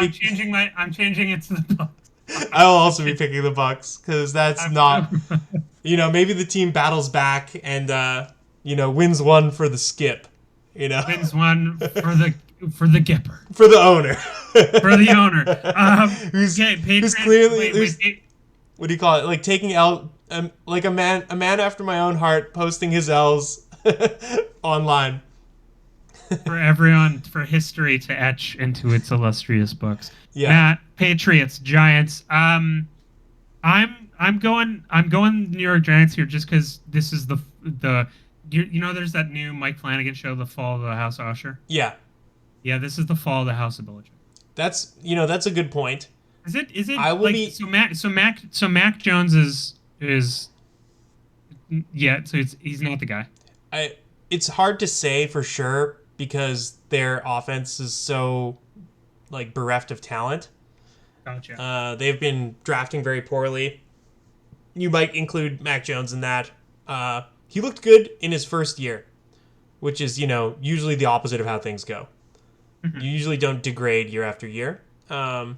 I'm changing it to the Bucs. I will also be picking the Bucs because that's not, maybe the team battles back and wins one for the skip. Wins one for the Gipper. For the owner. For the owner. Who's clearly what do you call it? Like taking L, like a man after my own heart, posting his L's online. For history to etch into its illustrious books. Yeah. Matt, Patriots, Giants. I'm going New York Giants here just because this is the there's that new Mike Flanagan show, The Fall of the House of Usher. Yeah. Yeah, this is the fall of the House of Belichick. That's a good point. Is it? So Mac Jones is he's not the guy. It's hard to say for sure because their offense is so bereft of talent. Gotcha. They've been drafting very poorly. You might include Mac Jones in that. He looked good in his first year, which is usually the opposite of how things go. Mm-hmm. You usually don't degrade year after year. That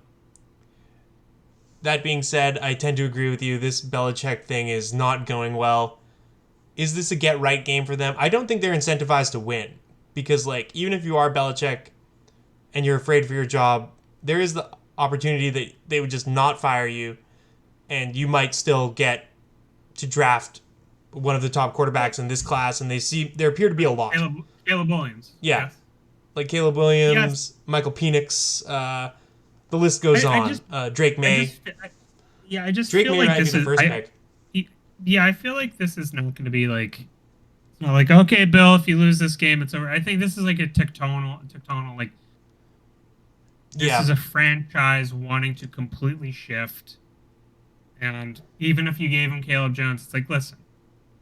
being said, I tend to agree with you. This Belichick thing is not going well. Is this a get-right game for them? I don't think they're incentivized to win. Because, even if you are Belichick and you're afraid for your job, there is the opportunity that they would just not fire you and you might still get to draft one of the top quarterbacks in this class, and there appear to be a lot. Caleb Williams. Yeah. Yes. Like Caleb Williams, yes. Michael Penix, the list goes on. Drake May. I just Drake feel May like this is first pick. I feel like this is not going to be it's not like, okay, Bill, if you lose this game, it's over. I think this is like a tectonal this is a franchise wanting to completely shift. And even if you gave him Caleb Jones, it's like, listen,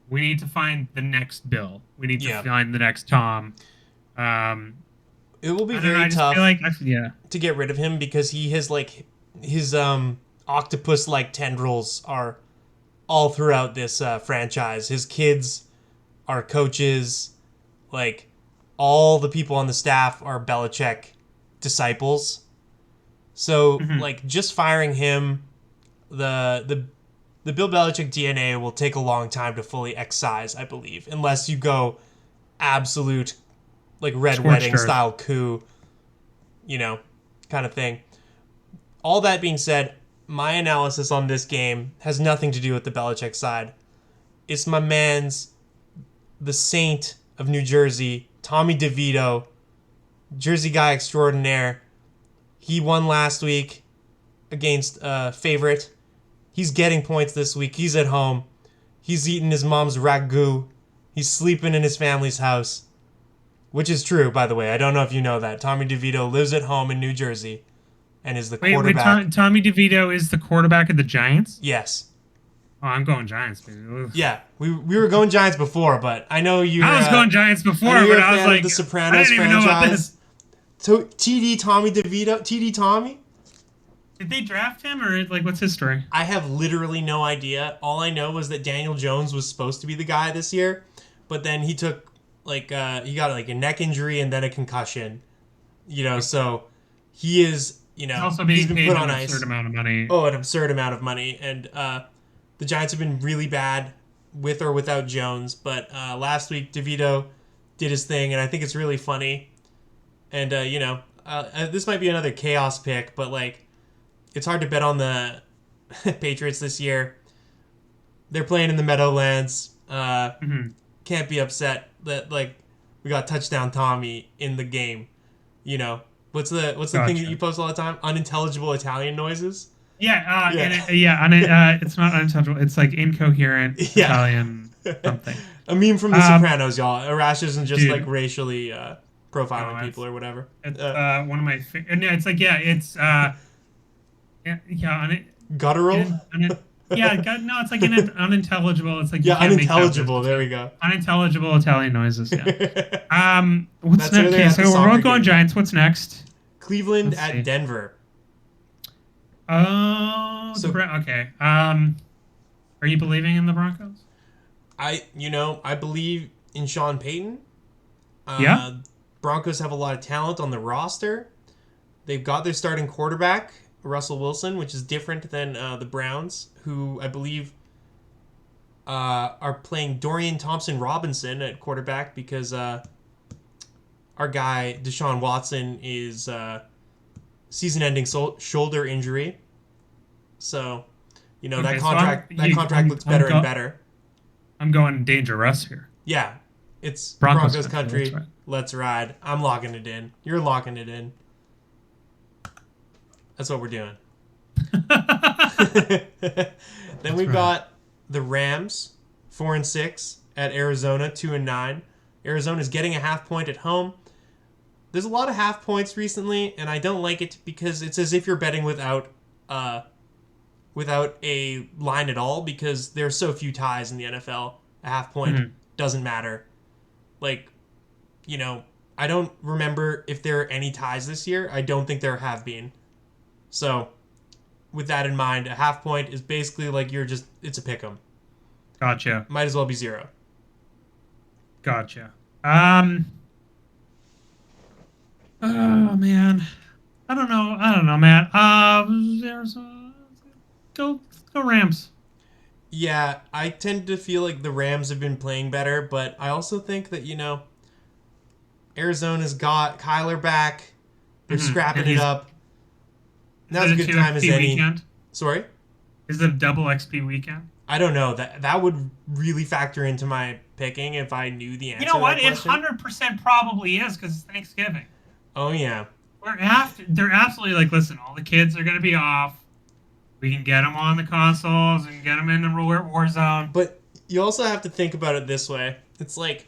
we need to find the next Bill. We need to find the next Tom. It will be very tough to get rid of him because he has his octopus-like tendrils are all throughout this franchise. His kids are coaches. All the people on the staff are Belichick disciples. So, just firing him, the Bill Belichick DNA will take a long time to fully excise, I believe, unless you go absolute, Red Wedding style coup, kind of thing. All that being said, my analysis on this game has nothing to do with the Belichick side. It's my man's, the Saint of New Jersey, Tommy DeVito, Jersey guy extraordinaire. He won last week against a favorite. He's getting points this week. He's at home. he's eating his mom's ragu. He's sleeping in his family's house. Which is true, by the way. I don't know if you know that. Tommy DeVito lives at home in New Jersey and is the quarterback. Wait, Tommy DeVito is the quarterback of the Giants? Yes. Oh, I'm going Giants, baby. Ugh. Yeah, we were going Giants before, but I know you. I was going Giants before, but I was like, the Sopranos I didn't even know about this. So TD Tommy DeVito, TD Tommy. Did they draft him, or like what's his story? I have literally no idea. All I know was that Daniel Jones was supposed to be the guy this year, but then he took he got like a neck injury and then a concussion. So he is he's also being been paid put an on ice. absurd amount of money. Oh, an absurd amount of money, and the Giants have been really bad with or without Jones. But last week DeVito did his thing, and I think it's really funny. And this might be another chaos pick, but like, it's hard to bet on the Patriots this year. They're playing in the Meadowlands. Can't be upset that like we got touchdown Tommy in the game. What's the thing that you post all the time? Unintelligible Italian noises. Yeah, it's not unintelligible. It's like incoherent Italian something. A meme from The Sopranos, y'all. Arash isn't just dude. like racially profiling people or whatever. It's one of my favorite. No, it's like guttural. It's like unintelligible. It's like unintelligible. There we go. Unintelligible Italian noises. Yeah. What's That's next? Okay, so we're both going Giants. What's next? Cleveland at Denver. Oh, okay. Are you believing in the Broncos? I believe in Sean Payton. Yeah. Broncos have a lot of talent on the roster. They've got their starting quarterback, Russell Wilson, which is different than the Browns, who I believe are playing Dorian Thompson-Robinson at quarterback because our guy Deshaun Watson is season-ending shoulder injury. So, that contract looks better and better. I'm going Danger Russ here. Yeah, it's Broncos country. Right. Let's ride. I'm locking it in. You're locking it in. That's what we're doing. Then we've got the Rams, 4-6 at Arizona, 2-9. Arizona's getting a half point at home. There's a lot of half points recently, and I don't like it because it's as if you're betting without a line at all because there are so few ties in the NFL. A half point doesn't matter. Like, I don't remember if there are any ties this year. I don't think there have been. So, with that in mind, a half point is basically like it's a pick'em. Gotcha. Might as well be 0. Gotcha. Oh man, I don't know, man. Go Rams. Yeah, I tend to feel like the Rams have been playing better, but I also think that Arizona's got Kyler back. They're scrapping it up. Now's a good time as any. Weekend? Sorry? Is it a double XP weekend? I don't know. That would really factor into my picking if I knew the answer. You know what? To that It 100% probably is because it's Thanksgiving. Oh yeah. They're absolutely like, listen, all the kids are gonna be off. We can get them on the consoles and get them in the Warzone. But you also have to think about it this way. It's like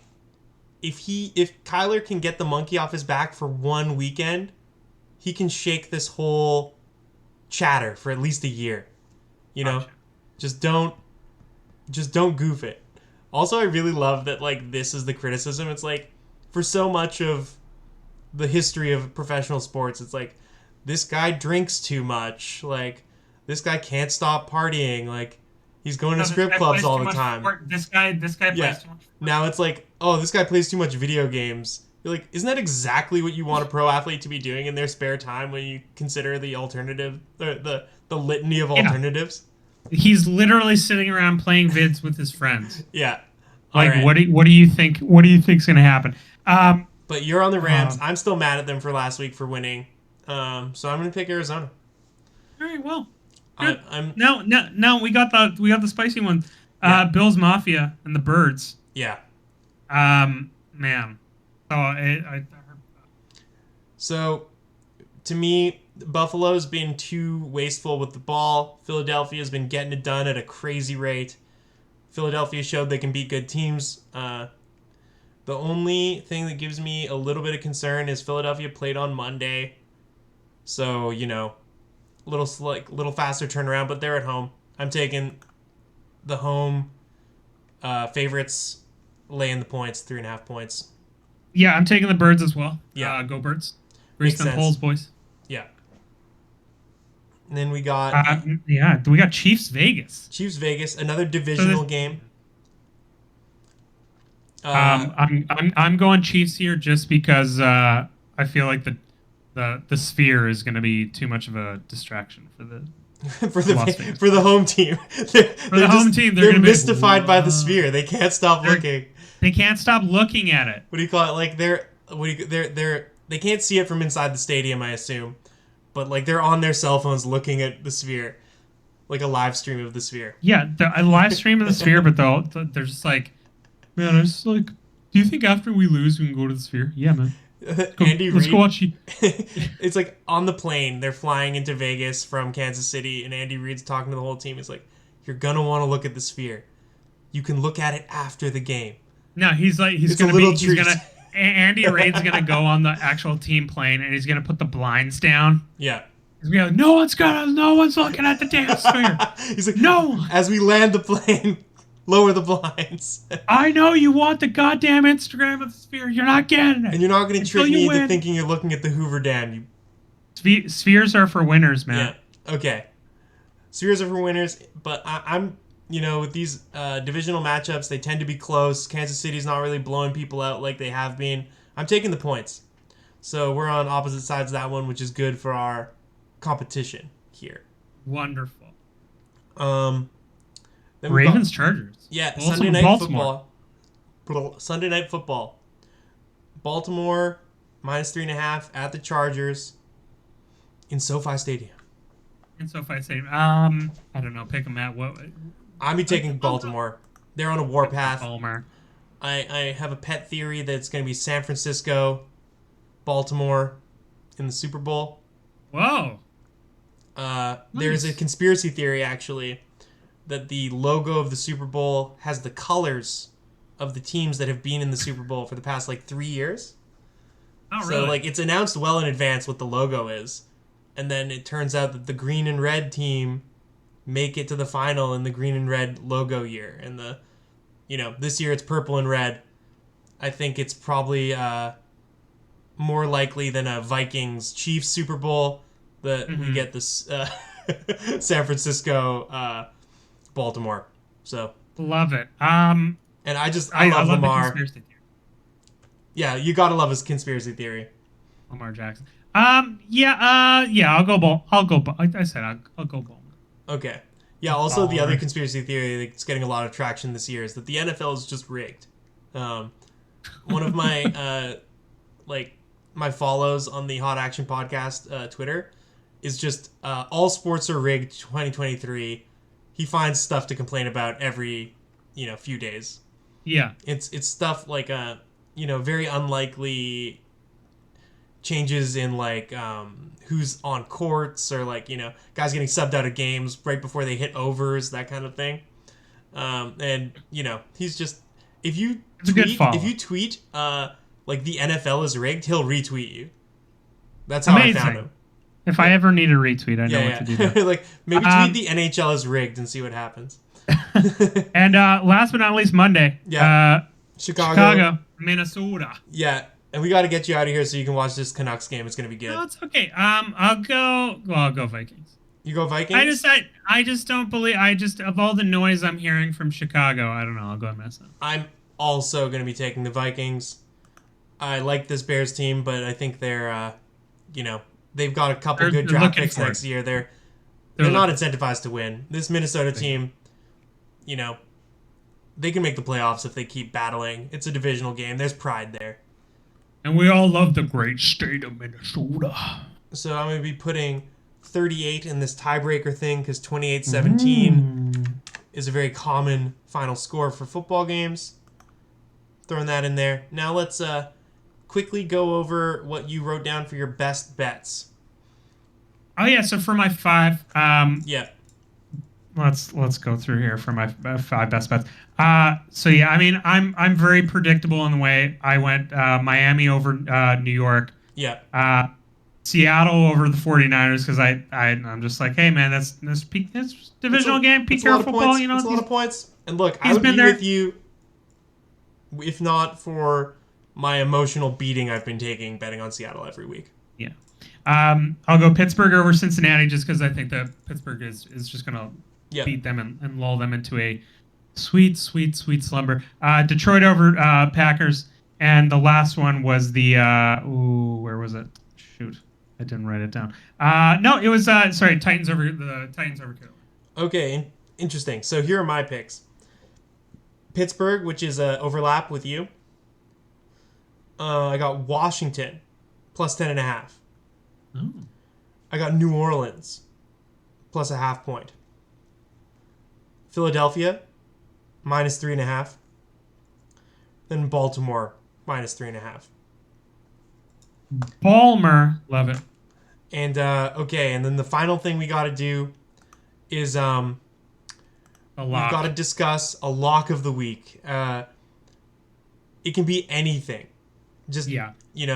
if Kyler can get the monkey off his back for one weekend, he can shake this whole chatter for at least a year. Gotcha. Just don't goof it. Also, I really love that like this is the criticism. It's like for so much of the history of professional sports, it's like this guy drinks too much. Like this guy can't stop partying. Like he's going to strip clubs all the time. This guy plays too much. Now it's like, oh, this guy plays too much video games. You're like, isn't that exactly what you want a pro athlete to be doing in their spare time when you consider the alternative, the litany of alternatives? He's literally sitting around playing vids with his friends. Yeah. Like, right. What do you think? What do you think's gonna happen? But you're on the Rams. I'm still mad at them for last week for winning. So I'm gonna pick Arizona. All right. Well. I'm No. We got the spicy one. Bills Mafia and the Birds. Yeah. Man. So, to me, Buffalo's been too wasteful with the ball. Philadelphia's been getting it done at a crazy rate. Philadelphia showed they can beat good teams. The only thing that gives me a little bit of concern is Philadelphia played on Monday. So, little faster turnaround, but they're at home. I'm taking the home favorites, laying the points, 3.5 points. Yeah, I'm taking the Birds as well. Yeah. Go Birds. Grease them poles, boys. Yeah. And then we got... we got Chiefs Vegas. Chiefs Vegas, another divisional game. I'm going Chiefs here just because I feel like the Sphere is going to be too much of a distraction for the for the home team. They're mystified by the Sphere. They can't stop looking. They can't stop looking at it. What do you call it? Like they can't see it from inside the stadium, I assume, but like they're on their cell phones looking at the Sphere, like a live stream of the Sphere. Yeah, a live stream of the Sphere, but they're just like, man, it's like, do you think after we lose we can go to the Sphere? Yeah, man. Let's go watch you. It's like on the plane, they're flying into Vegas from Kansas City, and Andy Reid's talking to the whole team. He's like, "You're gonna want to look at the Sphere. You can look at it after the game." No, he's gonna Andy Reid's gonna go on the actual team plane, and he's gonna put the blinds down. Yeah. He's gonna be like, no one's looking at the damn Sphere. He's like, no. As we land the plane, lower the blinds. I know you want the goddamn Instagram of the Sphere. You're not getting it. And you're not going to trick me into thinking you're looking at the Hoover Dam. Spheres are for winners, man. Yeah. Okay. Spheres are for winners, but I'm with these divisional matchups, they tend to be close. Kansas City's not really blowing people out like they have been. I'm taking the points. So we're on opposite sides of that one, which is good for our competition here. Wonderful. Then Ravens Chargers. Yeah, Sunday night football. Sunday night football. Baltimore -3.5 at the Chargers in SoFi Stadium. I don't know. Pick them at what? I'm taking Baltimore. They're on a warpath. Baltimore. I have a pet theory that it's going to be San Francisco, Baltimore in the Super Bowl. Whoa. There's a conspiracy theory, actually, that the logo of the Super Bowl has the colors of the teams that have been in the Super Bowl for the past, 3 years. Oh, really? So, it's announced well in advance what the logo is. And then it turns out that the green and red team make it to the final in the green and red logo year. And this year it's purple and red. I think it's probably more likely than a Vikings-Chiefs Super Bowl that we get this San Francisco Baltimore. So love it. And I love Lamar. The conspiracy theory. Yeah, you gotta love his conspiracy theory. Lamar Jackson. I'll go ball. I'll go ball. I said I'll go ball. Okay. Yeah. Also, the other conspiracy theory that's getting a lot of traction this year is that the NFL is just rigged. One of my my follows on the Hot Action Podcast Twitter is just all sports are rigged 2023. He finds stuff to complain about every few days. Yeah. It's stuff like very unlikely changes in who's on courts or guys getting subbed out of games right before they hit overs, that kind of thing. And he's just if you tweet the NFL is rigged, he'll retweet you. That's how I found him. If I ever need a retweet, I know what to do. Maybe tweet the NHL is rigged and see what happens. And last but not least, Monday. Yeah. Chicago, Minnesota. Yeah, and we got to get you out of here so you can watch this Canucks game. It's gonna be good. No, it's okay. I'll go Vikings. You go Vikings? I just don't believe. Of all the noise I'm hearing from Chicago, I don't know. I'll go Minnesota. I'm also gonna be taking the Vikings. I like this Bears team, but I think they're, they've got a couple good draft picks next year. They're not incentivized to win. This Minnesota team, they can make the playoffs if they keep battling. It's a divisional game. There's pride there. And we all love the great state of Minnesota. So I'm going to be putting 38 in this tiebreaker thing because 28-17 is a very common final score for football games. Throwing that in there. Now let's quickly go over what you wrote down for your best bets. Oh, yeah. So for my 5, let's go through here for my 5 best bets. So yeah, I mean, I'm very predictable in the way I went. Miami over New York. Yeah. Seattle over the 49ers because I'm just like, hey man, that's divisional game, peak era football. You know, it's a lot of points. And look, I he's would been be there. with you if not for my emotional beating I've been taking betting on Seattle every week. Yeah. I'll go Pittsburgh over Cincinnati just because I think that Pittsburgh is just going to beat them and lull them into a sweet, sweet, sweet slumber. Detroit over Packers. And the last one was the, where was it? Shoot. I didn't write it down. No, it was, Titans over Carolina. Okay, interesting. So here are my picks. Pittsburgh, which is overlap with you. I got Washington, plus 10.5. Oh. I got New Orleans, plus a half point. Philadelphia, minus 3.5. Then Baltimore, minus 3.5. Balmer, love it. And okay, and then the final thing we got to do is we've got to discuss a lock of the week. It can be anything. Just,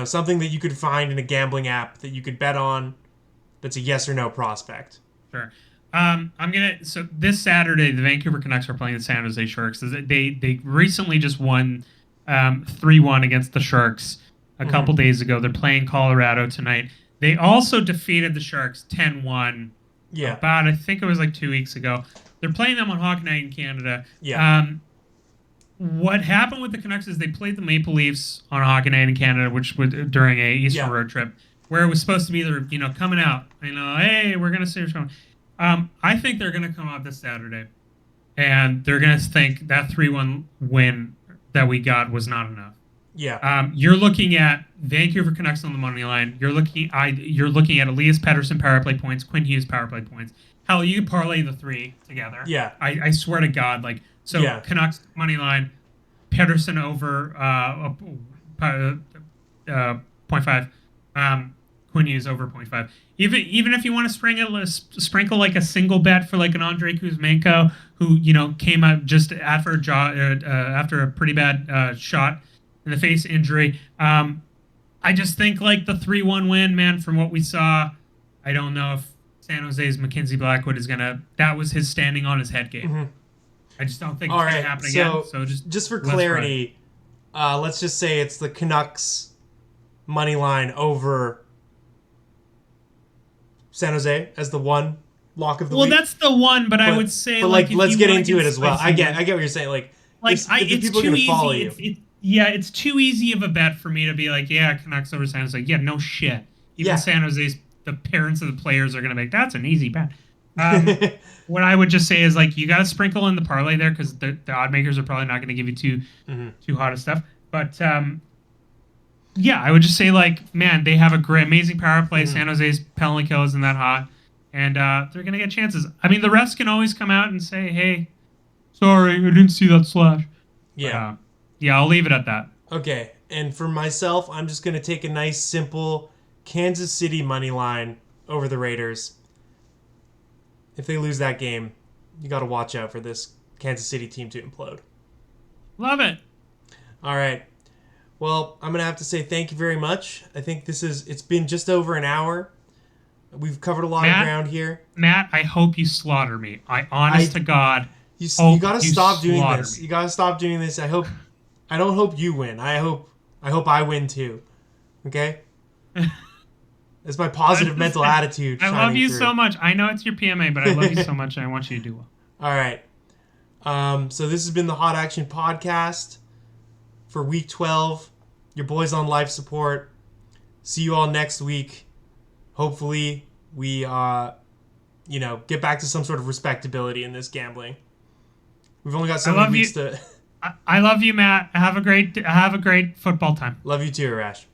something that you could find in a gambling app that you could bet on that's a yes or no prospect. Sure. So this Saturday, the Vancouver Canucks are playing the San Jose Sharks. They recently just won 3-1 against the Sharks a couple days ago. They're playing Colorado tonight. They also defeated the Sharks 10-1 about, I think it was like 2 weeks ago. They're playing them on Hockey Night in Canada. Yeah. What happened with the Canucks is they played the Maple Leafs on Hockey Night in Canada, which was during a Eastern road trip, where it was supposed to be either, coming out, hey, we're going to see what's going on. I think they're going to come out this Saturday, and they're going to think that 3-1 win that we got was not enough. Yeah. You're looking at Vancouver Canucks on the money line. You're looking at Elias Pettersson power play points, Quinn Hughes power play points. Hell, you could parlay the 3 together. Yeah. I swear to God, Canucks money line, Pettersson over 0.5, Quinn Hughes over 0.5. Even if you want to sprinkle like a single bet for like an Andrei Kuzmenko who came out just after a pretty bad shot in the face injury. I just think like the 3-1 win, man, from what we saw, I don't know if San Jose's Mackenzie Blackwood is that was his standing on his head game. Mm-hmm. I just don't think it's going to happen again. So just for clarity, let's just say it's the Canucks money line over San Jose as the one lock of the week. Well, that's the one, but I would say let's get into it as well. I get what you're saying. It's people are going to follow you. It's too easy of a bet for me to be like, Canucks over San Jose. Yeah, no shit. Even San Jose's, the parents of the players are going to make, that's an easy bet. What I would just say is you got to sprinkle in the parlay there because the odd makers are probably not going to give you too hot of stuff. But I would just say man, they have a great, amazing power play. San Jose's penalty kill isn't that hot, and they're going to get chances. I mean, the refs can always come out and say, hey, sorry, I didn't see that slash. Yeah. But, I'll leave it at that. Okay, and for myself, I'm just going to take a nice, simple Kansas City money line over the Raiders. If they lose that game, you got to watch out for this Kansas City team to implode. Love it. All right. Well, I'm going to have to say thank you very much. I think it's been just over an hour. We've covered a lot of ground here. Matt, I hope you slaughter me. Honest to God, you got to stop doing this. You got to stop doing this. I don't hope you win. I hope I win too. Okay? It's my positive mental attitude. I love you so much. I know it's your PMA, but I love you so much and I want you to do well. All right. So this has been the Hot Action Podcast for week 12. Your boys on life support. See you all next week. Hopefully we get back to some sort of respectability in this gambling. We've only got so many weeks to I love you, Matt. Have a great football time. Love you too, Arash.